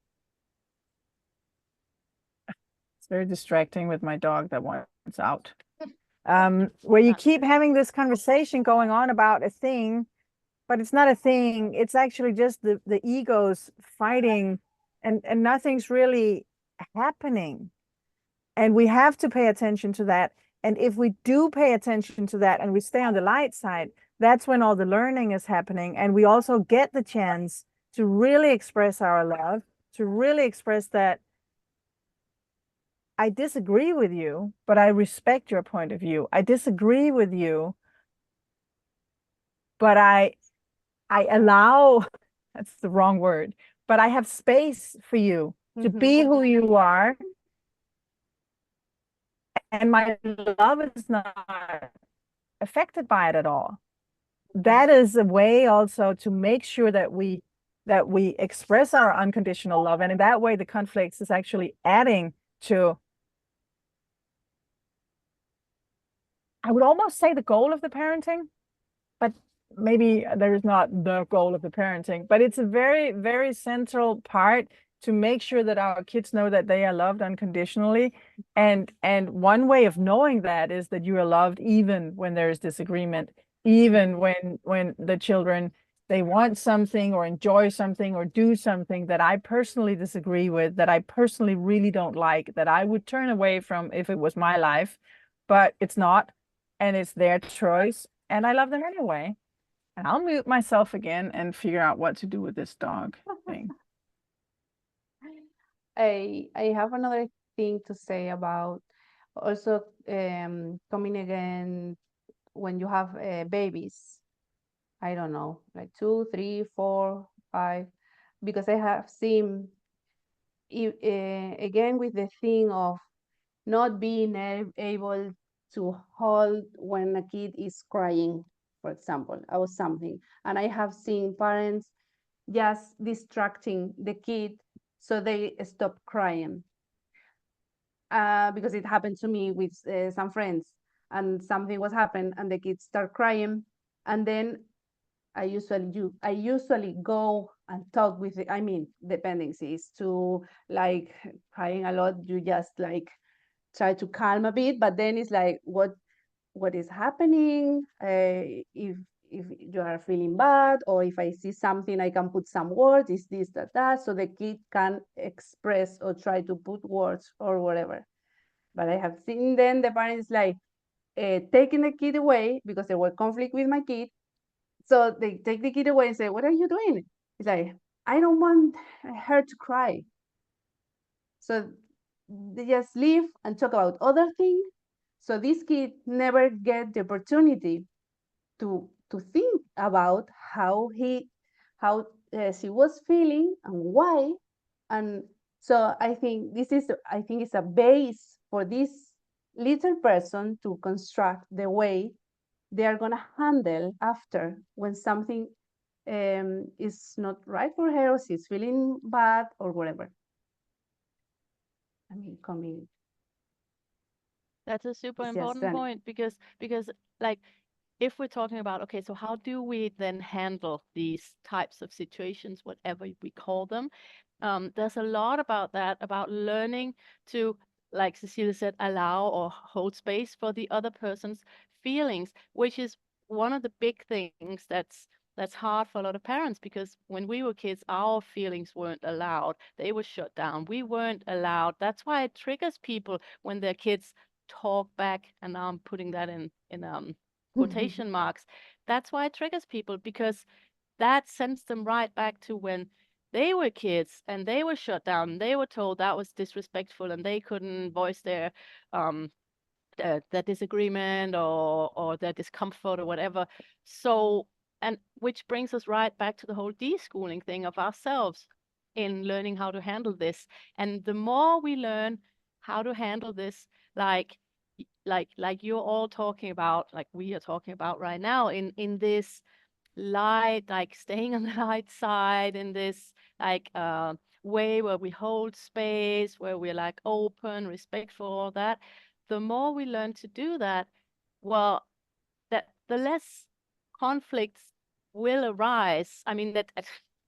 It's very distracting with my dog that wants out. Where you keep having this conversation going on about a thing, but it's not a thing. It's actually just the egos fighting, and nothing's really happening. And we have to pay attention to that. And if we do pay attention to that and we stay on the light side, that's when all the learning is happening. And we also get the chance to really express our love, to really express that I disagree with you, but I respect your point of view. I disagree with you, but I allow, that's the wrong word, but I have space for you to be who you are. And my love is not affected by it at all. That is a way also to make sure that we express our unconditional love. And in that way, the conflicts is actually adding to, I would almost say, the goal of the parenting, but maybe there is not the goal of the parenting, but it's a very, very central part to make sure that our kids know that they are loved unconditionally. And one way of knowing that is that you are loved even when there is disagreement, even when the children, they want something or enjoy something or do something that I personally disagree with, that I personally really don't like, that I would turn away from if it was my life, but it's not, and it's their choice, and I love them anyway. And I'll mute myself again and figure out what to do with this dog thing. I have another thing to say about also coming again when you have babies. I don't know, like 2, 3, 4, 5, because I have seen again with the thing of not being able to hold when a kid is crying, for example, or something. And I have seen parents just distracting the kid so they stop crying. Because it happened to me with some friends, and something was happened and the kids start crying, and then I usually go and talk with I mean dependencies to like crying a lot, you just like try to calm a bit, but then it's like what is happening, if if you are feeling bad, or if I see something, I can put some words, is this, that, so the kid can express or try to put words or whatever. But I have seen then the parents like taking the kid away because there were conflict with my kid. So they take the kid away and say, "What are you doing?" It's like, "I don't want her to cry." So they just leave and talk about other things. So this kid never get the opportunity to think about how she was feeling and why. And so I think it's a base for this little person to construct the way they are going to handle after when something is not right for her, or she's feeling bad or whatever. I mean, coming. That's a super It's just important point because like if we're talking about, okay, so how do we then handle these types of situations, whatever we call them? There's a lot about that, about learning to, like Cecilia said, allow or hold space for the other person's feelings, which is one of the big things that's hard for a lot of parents, because when we were kids, our feelings weren't allowed. They were shut down. We weren't allowed. That's why it triggers people when their kids talk back, and now I'm putting that in quotation marks. That's why it triggers people, because that sends them right back to when they were kids and they were shut down. They were told that was disrespectful and they couldn't voice um their disagreement or their discomfort or whatever. So, and which brings us right back to the whole deschooling thing of ourselves in learning how to handle this. And the more we learn how to handle this, like you're all talking about, like we are talking about right now, in this light, like staying on the light side, in this like way where we hold space, where we're like open, respectful, all that. The more we learn to do that, well, that the less conflicts will arise. I mean that.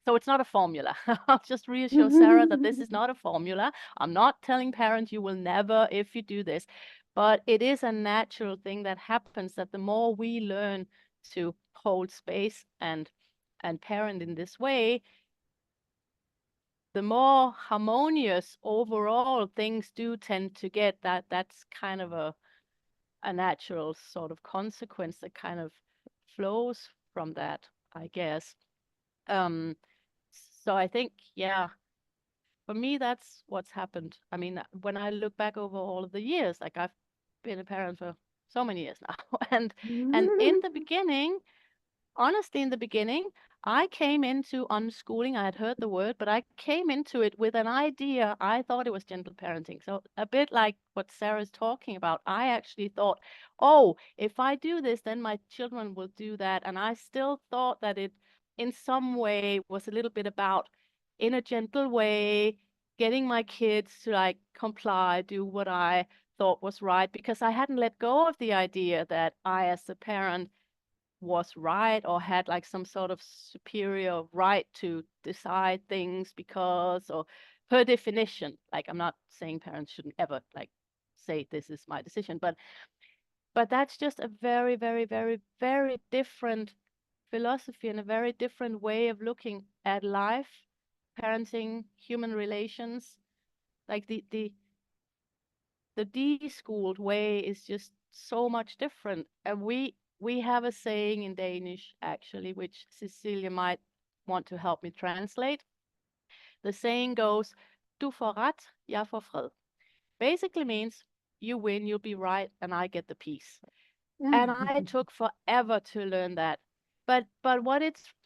So it's not a formula. I'll just reassure Sarah that this is not a formula. I'm not telling parents you will never if you do this, but it is a natural thing that happens, that the more we learn to hold space and parent in this way, the more harmonious overall things do tend to get. That's kind of a natural sort of consequence that kind of flows from that, I guess. So I think, yeah, for me, that's what's happened. I mean, when I look back over all of the years, like I've been a parent for so many years now, and in the beginning, honestly, in the beginning, I came into unschooling. I had heard the word, but I came into it with an idea. I thought it was gentle parenting. So a bit like what Sarah's talking about. I actually thought, oh, if I do this, then my children will do that. And I still thought that it, in some way, was a little bit about, in a gentle way, getting my kids to like comply, do what I thought was right, because I hadn't let go of the idea that I, as a parent, was right or had like some sort of superior right to decide things because, or per definition, like I'm not saying parents shouldn't ever like say this is my decision, but that's just a very, very, very, very different philosophy and a very different way of looking at life, parenting, human relations. Like the de-schooled way is just so much different. And we have a saying in Danish, actually, which Cecilia might want to help me translate. The saying goes, "Du får ret, jeg får fred." Basically means you win, you'll be right, and I get the peace. And I took forever to learn that. But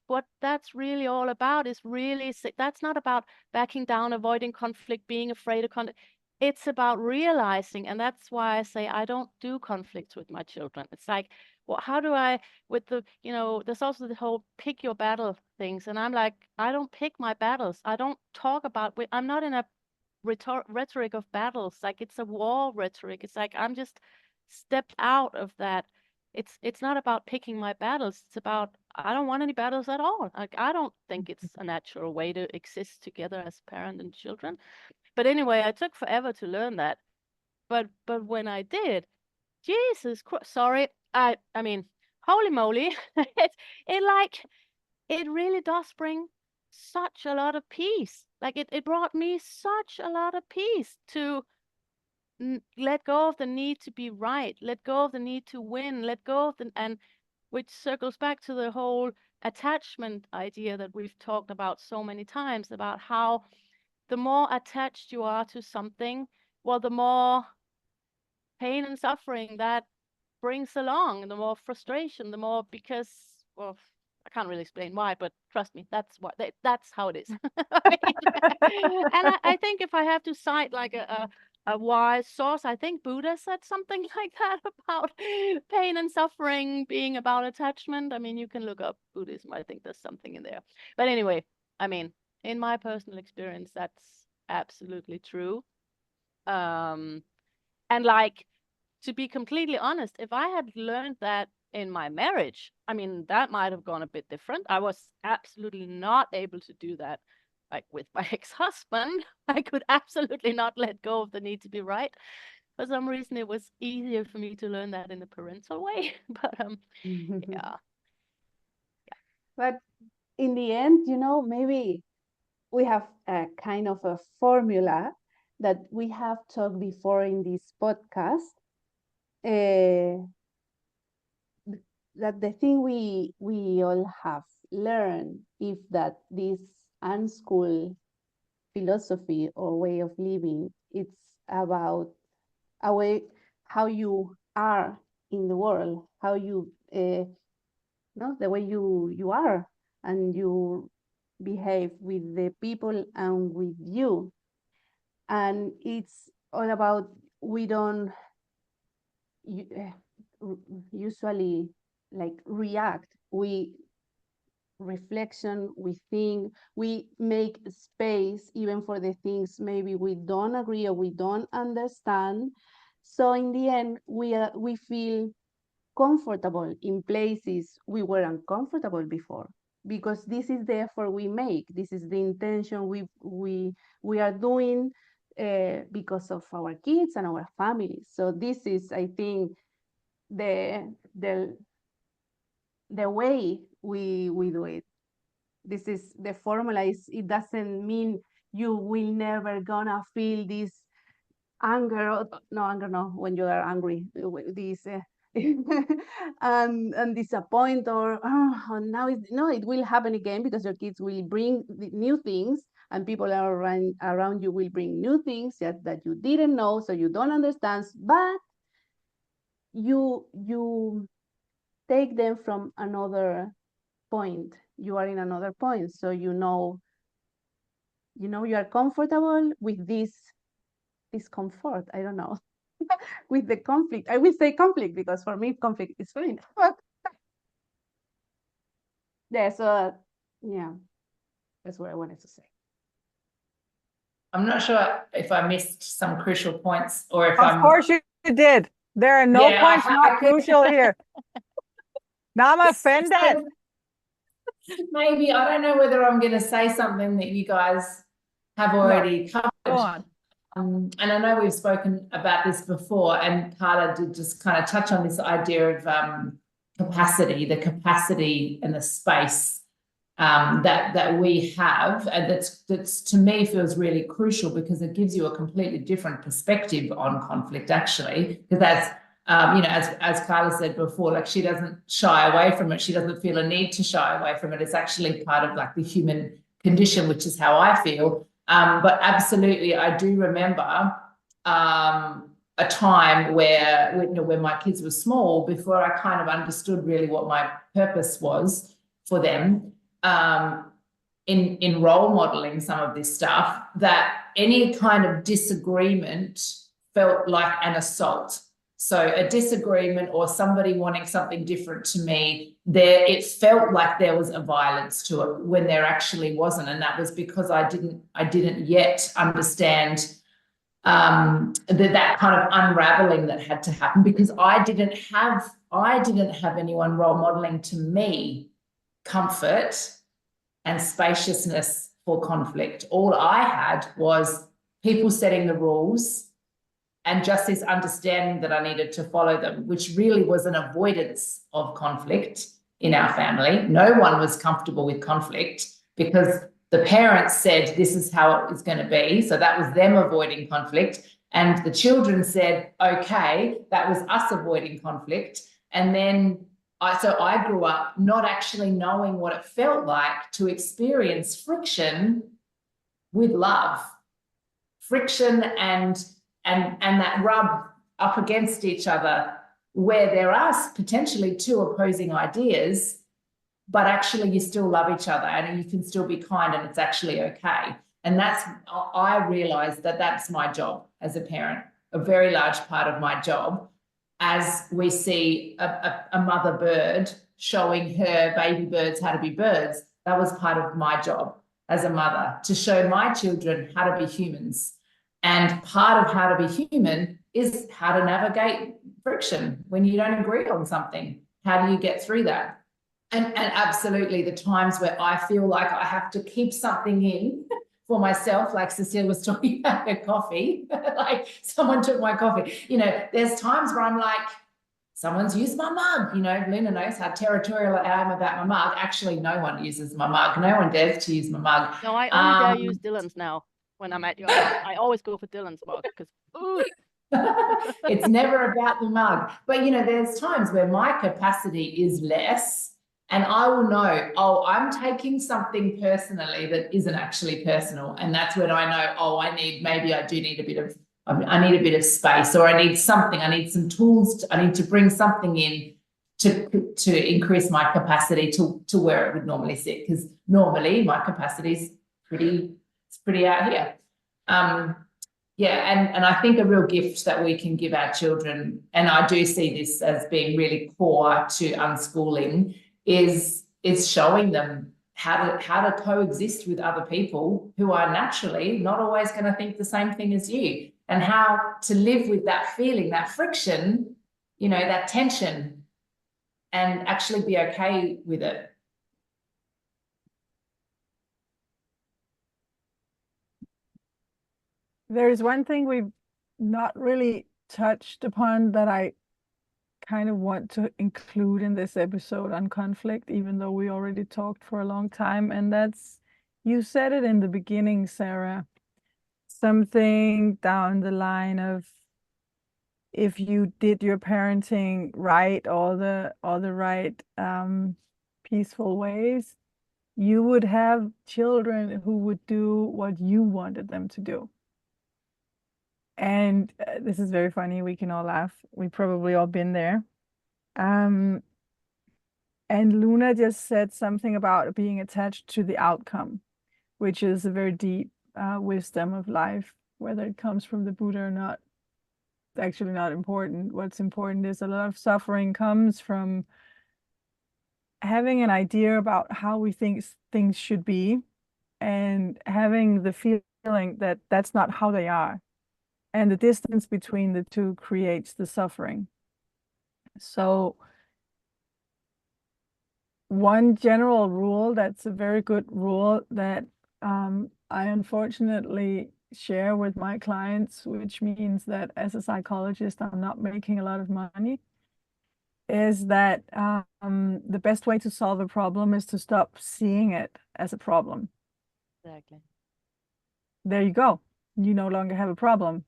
what that's really all about is really, that's not about backing down, avoiding conflict, being afraid of conflict. It's about realizing, and that's why I say I don't do conflicts with my children. It's like, well, how do I, with the, there's also the whole pick your battle things. And I'm like, I don't pick my battles. I don't talk about, I'm not in a rhetoric of battles. Like it's a war rhetoric. It's like I'm just stepped out of that. It's not about picking my battles. It's about, I don't want any battles at all. Like I don't think it's a natural way to exist together as parent and children. But anyway, I took forever to learn that. But when I did, Jesus Christ, sorry, I mean, holy moly, it really does bring such a lot of peace. Like it brought me such a lot of peace to let go of the need to be right, let go of the need to win, let go of and which circles back to the whole attachment idea that we've talked about so many times, about how the more attached you are to something, well, the more pain and suffering that brings along, the more frustration, the more, because, well, I can't really explain why, but trust me, that's how it is. And I think if I have to cite like a wise source, I think Buddha said something like that about pain and suffering being about attachment. I mean, you can look up Buddhism. I think there's something in there. But anyway, I mean, in my personal experience, that's absolutely true. And like, to be completely honest, if I had learned that in my marriage, I mean, that might have gone a bit different. I was absolutely not able to do that. Like with my ex-husband, I could absolutely not let go of the need to be right. For some reason, it was easier for me to learn that in the parental way. But yeah. But in the end, maybe we have a kind of a formula that we have talked before in this podcast. That the thing we all have learned is that this unschooled philosophy or way of living, it's about a way how you are in the world, how you the way you are and you behave with the people and with you. And it's all about, we don't usually like react, we reflection, we think, we make space even for the things maybe we don't agree or we don't understand. So in the end, we feel comfortable in places we were uncomfortable before, because this is the effort we make, this is the intention we are doing because of our kids and our families. So this is, I think, the way we do it. This is the formula. It doesn't mean you will never gonna feel this anger. No, when you are angry, this and disappoint, or now it will happen again, because your kids will bring new things, and people around you will bring new things that you didn't know, so you don't understand, but you take them from another point. You are in another point, so you are comfortable with this discomfort. I don't know. With the conflict. I will say conflict because for me conflict is fine. Yeah, so yeah, that's what I wanted to say. I'm not sure if I missed some crucial points or if Of course you did. There are no points not crucial here. Now I'm offended. Maybe, I don't know whether I'm going to say something that you guys have already covered. Go on. And I know we've spoken about this before, and Carla did just kind of touch on this idea of capacity, the capacity and the space that we have, and that's to me feels really crucial, because it gives you a completely different perspective on conflict, actually, because that's as Carla said before, like, she doesn't shy away from it. She doesn't feel a need to shy away from it. It's actually part of like the human condition, which is how I feel. But absolutely, I do remember a time where when my kids were small, before I kind of understood really what my purpose was for them, in role modeling some of this stuff, that any kind of disagreement felt like an assault. So a disagreement or somebody wanting something different to me, it felt like there was a violence to it when there actually wasn't. And that was because I didn't yet understand that kind of unraveling that had to happen, because I didn't have anyone role modeling to me comfort and spaciousness for conflict. All I had was people setting the rules and just this understanding that I needed to follow them, which really was an avoidance of conflict in our family. No one was comfortable with conflict because the parents said this is how it was going to be. So that was them avoiding conflict. And the children said, okay, that was us avoiding conflict. And then I grew up not actually knowing what it felt like to experience friction with love. Friction and that rub up against each other where there are potentially two opposing ideas, but actually you still love each other and you can still be kind and it's actually okay. And I realized that that's my job as a parent, a very large part of my job, as we see a mother bird showing her baby birds how to be birds. That was part of my job as a mother, to show my children how to be humans. And part of how to be human is how to navigate friction when you don't agree on something. How do you get through that? And absolutely the times where I feel like I have to keep something in for myself, like Cecile was talking about her coffee, like someone took my coffee. You know, there's times where I'm like, someone's used my mug. You know, Luna knows how territorial I am about my mug. Actually, no one uses my mug. No one dares to use my mug. No, I only dare use Dylan's now. When I'm at your house, I always go for Dylan's mug because it's never about the mug. But, you know, there's times where my capacity is less and I will know, oh, I'm taking something personally that isn't actually personal. And that's when I know, oh, I need a bit of space, or I need something. I need some tools. I need to bring something in to increase my capacity to where it would normally sit. Because normally my capacity is pretty out here. Yeah, and I think a real gift that we can give our children, and I do see this as being really core to unschooling, is showing them how to coexist with other people who are naturally not always going to think the same thing as you, and how to live with that feeling, that friction, you know, that tension, and actually be okay with it. There's one thing we've not really touched upon that I kind of want to include in this episode on conflict, even though we already talked for a long time. And that's, you said it in the beginning, Sarah, something down the line of, if you did your parenting right, all the right peaceful ways, you would have children who would do what you wanted them to do. And this is very funny. We can all laugh. We probably all been there. And Luna just said something about being attached to the outcome, which is a very deep wisdom of life. Whether it comes from the Buddha or not, it's actually not important. What's important is a lot of suffering comes from having an idea about how we think things should be and having the feeling that that's not how they are. And the distance between the two creates the suffering. So one general rule that's a very good rule that I unfortunately share with my clients, which means that as a psychologist, I'm not making a lot of money, is that the best way to solve a problem is to stop seeing it as a problem. exactly. There you go. You no longer have a problem.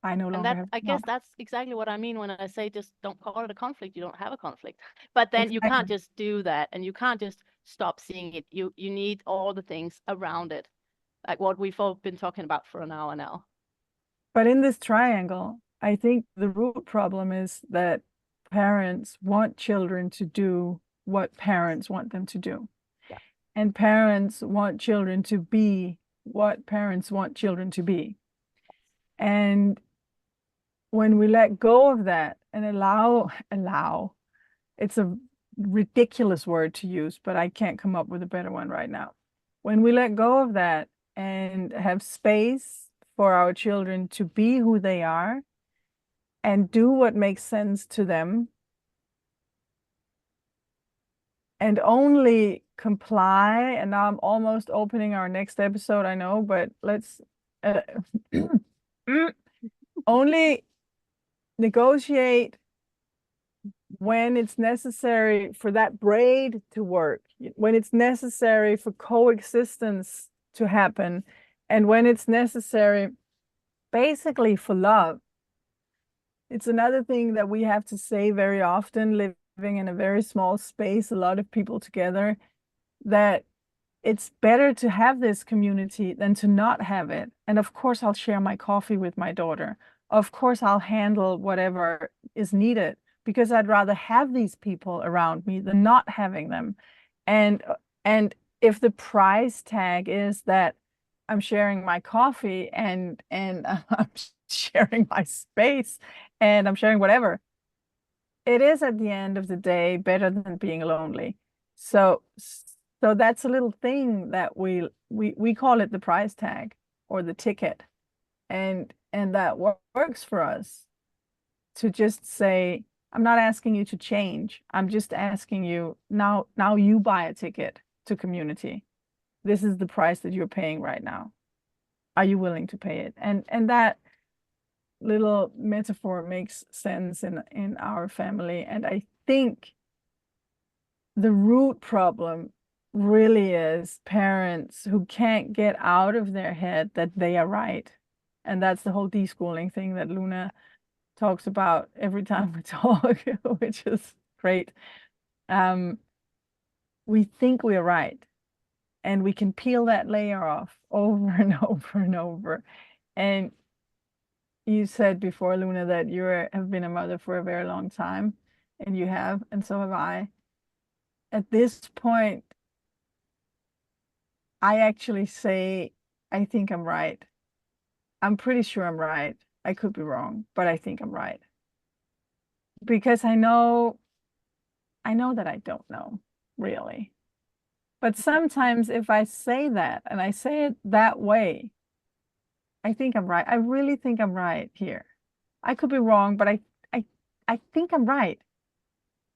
I no longer have. I guess that's exactly what I mean when I say just don't call it a conflict. You don't have a conflict. But then you can't just do that, and you can't just stop seeing it. You need all the things around it, like what we've all been talking about for an hour now. But in this triangle, I think the root problem is that parents want children to do what parents want them to do. Yeah. And parents want children to be what parents want children to be. And when we let go of that and allow, it's a ridiculous word to use, but I can't come up with a better one right now. When we let go of that and have space for our children to be who they are and do what makes sense to them, and only comply, and now I'm almost opening our next episode, I know, but let's only negotiate when it's necessary for that braid to work, when it's necessary for coexistence to happen, and when it's necessary basically for love. It's another thing that we have to say very often, living in a very small space, a lot of people together, that it's better to have this community than to not have it. And of course, I'll share my coffee with my daughter. Of course, I'll handle whatever is needed because I'd rather have these people around me than not having them. And if the price tag is that I'm sharing my coffee and I'm sharing my space and I'm sharing whatever, it is at the end of the day better than being lonely. So that's a little thing that we call it the price tag or the ticket. And that works for us to just say, I'm not asking you to change. I'm just asking you now you buy a ticket to community. This is the price that you're paying right now. Are you willing to pay it? And that little metaphor makes sense in our family. And I think the root problem really is parents who can't get out of their head that they are right. And that's the whole deschooling thing that Luna talks about every time we talk, which is great. We think we're right, and we can peel that layer off over and over and over. And you said before, Luna, that you have been a mother for a very long time, and you have, and so have I. At this point, I actually say, I think I'm right. I'm pretty sure I'm right. I could be wrong, but I think I'm right. Because I know that I don't know, really. But sometimes if I say that, and I say it that way, I think I'm right. I really think I'm right here. I could be wrong, but I think I'm right.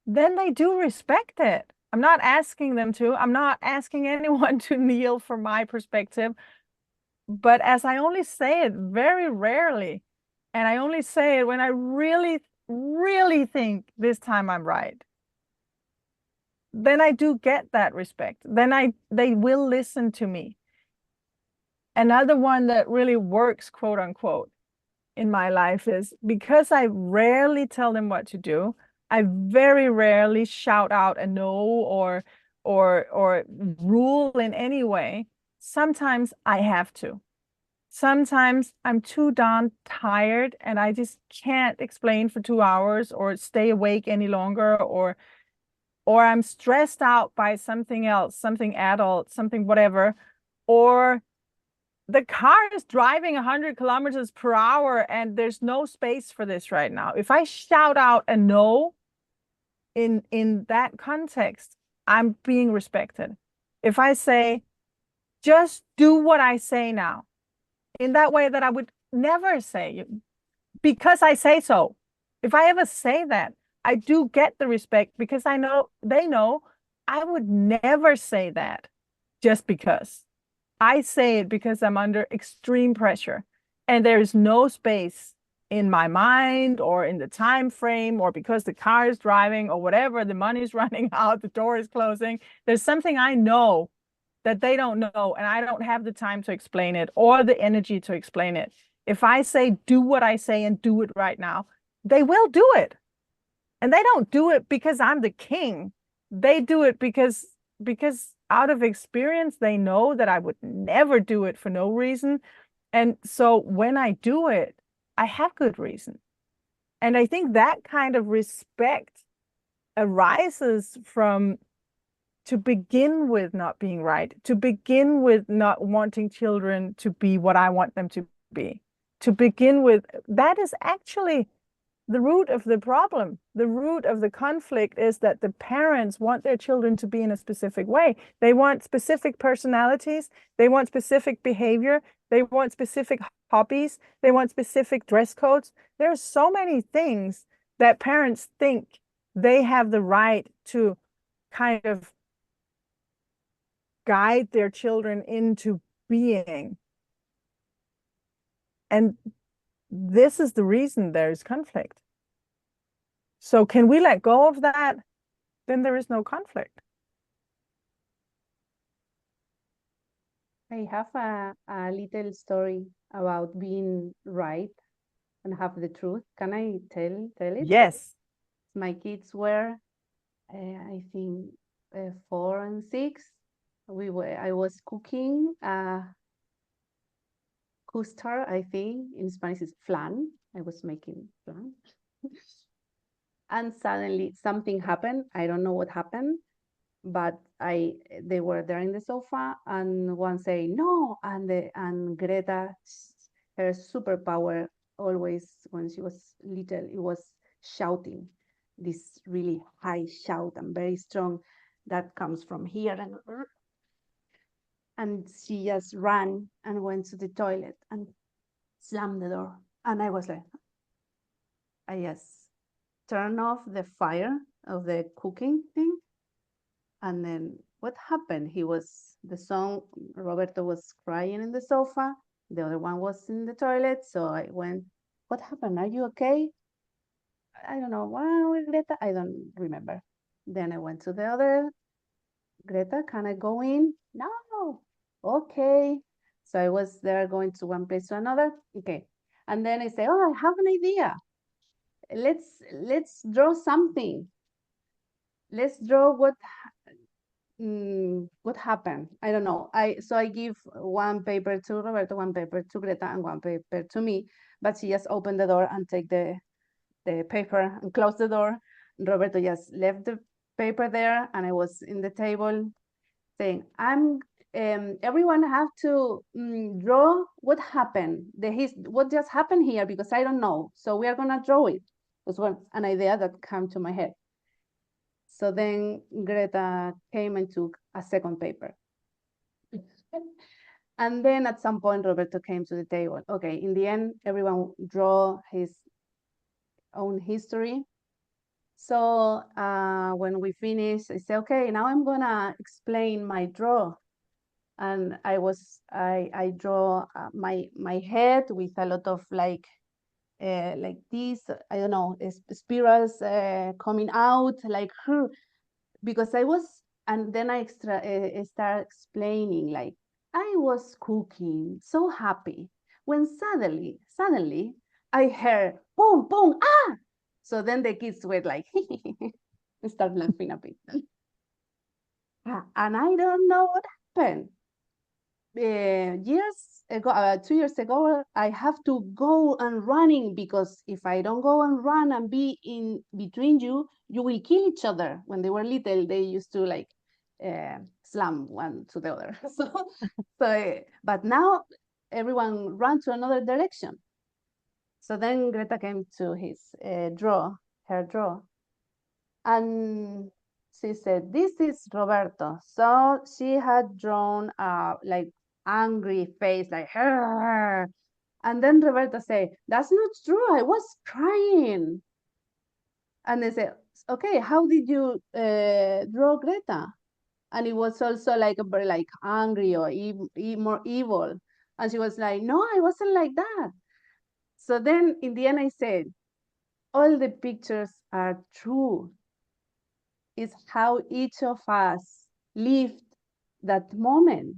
Then they do respect it. I'm not asking them to. I'm not asking anyone to kneel for my perspective. But as I only say it very rarely, and I only say it when I really, really think this time I'm right, then I do get that respect. Then they will listen to me. Another one that really works, quote unquote, in my life is because I rarely tell them what to do. I very rarely shout out a no or rule in any way. Sometimes I have to. Sometimes I'm too darn tired and I just can't explain for 2 hours or stay awake any longer, or I'm stressed out by something else, something adult, something whatever, or the car is driving 100 kilometers per hour and there's no space for this right now. If I shout out a no in that context, I'm being respected. If I say, just do what I say now, in that way that I would never say, because I say so. If I ever say that, I do get the respect because I know they know I would never say that just because. I say it because I'm under extreme pressure and there is no space in my mind or in the time frame, or because the car is driving or whatever, the money's running out, the door is closing. There's something I know that they don't know, and I don't have the time to explain it or the energy to explain it. If I say, do what I say and do it right now, they will do it. And they don't do it because I'm the king. They do it because out of experience, they know that I would never do it for no reason. And so when I do it, I have good reason. And I think that kind of respect arises from, to begin with, not being right, to begin with not wanting children to be what I want them to be, to begin with, that is actually the root of the problem. The root of the conflict is that the parents want their children to be in a specific way. They want specific personalities. They want specific behavior. They want specific hobbies. They want specific dress codes. There are so many things that parents think they have the right to kind of guide their children into being. And this is the reason there is conflict. So can we let go of that? Then there is no conflict. I have a little story about being right and have the truth. Can I tell it? Yes. My kids were, I think, 4 and 6. I was cooking custard, I think. In Spanish is flan. I was making flan. And suddenly something happened. I don't know what happened, but they were there in the sofa, and one say no, and Greta, her superpower always when she was little, it was shouting, this really high shout and very strong that comes from here, and she just ran and went to the toilet and slammed the door, and I was like, I just turned off the fire of the cooking thing. And then what happened? The son, Roberto was crying in the sofa. The other one was in the toilet. So I went, what happened? Are you okay? I don't know. Wow, Greta, I don't remember. Then I went to the other, Greta, can I go in? No. Okay. So I was there going to one place to another. Okay. And then I say, oh, I have an idea. Let's draw something. Let's draw what happened? I don't know. So I give one paper to Roberto, one paper to Greta, and one paper to me. But she just opened the door and take the paper and close the door. Roberto just left the paper there, and I was in the table saying, everyone have to draw what happened, what just happened here, because I don't know. So we are gonna draw it. It was an idea that came to my head. So then Greta came and took a second paper. And then at some point, Roberto came to the table. Okay, in the end, everyone draw his own history. So when we finished, I said, okay, now I'm gonna explain my draw. And I draw my head with a lot of like this, I don't know, spirals coming out like her, because I was, and then I start explaining like I was cooking so happy when suddenly I heard boom boom ah. So then the kids were like start laughing a bit. And I don't know what happened. Years ago, 2 years ago, I have to go and running, because if I don't go and run and be in between you, you will kill each other. When they were little, they used to like slam one to the other. But now everyone ran to another direction. So then Greta came to her draw, and she said, this is Roberto. So she had drawn like angry face, like her. And then Roberto said, that's not true, I was crying. And they said, okay, how did you draw Greta? And it was also like very like angry or more evil. And she was like, no, I wasn't like that. So then in the end I said, all the pictures are true. It's how each of us lived that moment.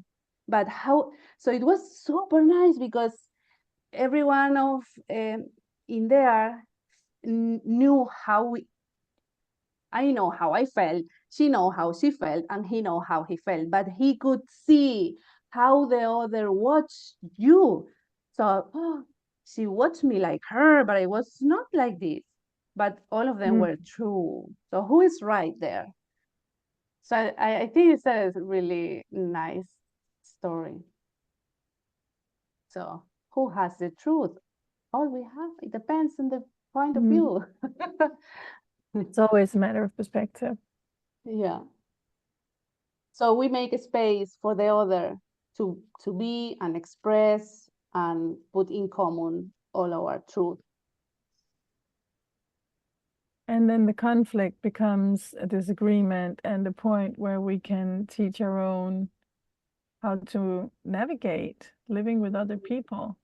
But so it was super nice, because everyone of in there knew I know how I felt, she know how she felt, and he know how he felt, but he could see how the other watched you. So she watched me like her, but I was not like this. But all of them were true. So who is right there? So I think it's a really nice story. So who has the truth? All we have, it depends on the point of view. It's always a matter of perspective. Yeah. So we make a space for the other to be and express and put in common all our truth. And then the conflict becomes a disagreement, and the point where we can teach our own how to navigate living with other people.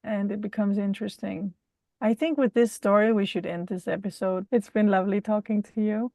and it becomes interesting. I think with this story, we should end this episode. It's been lovely talking to you.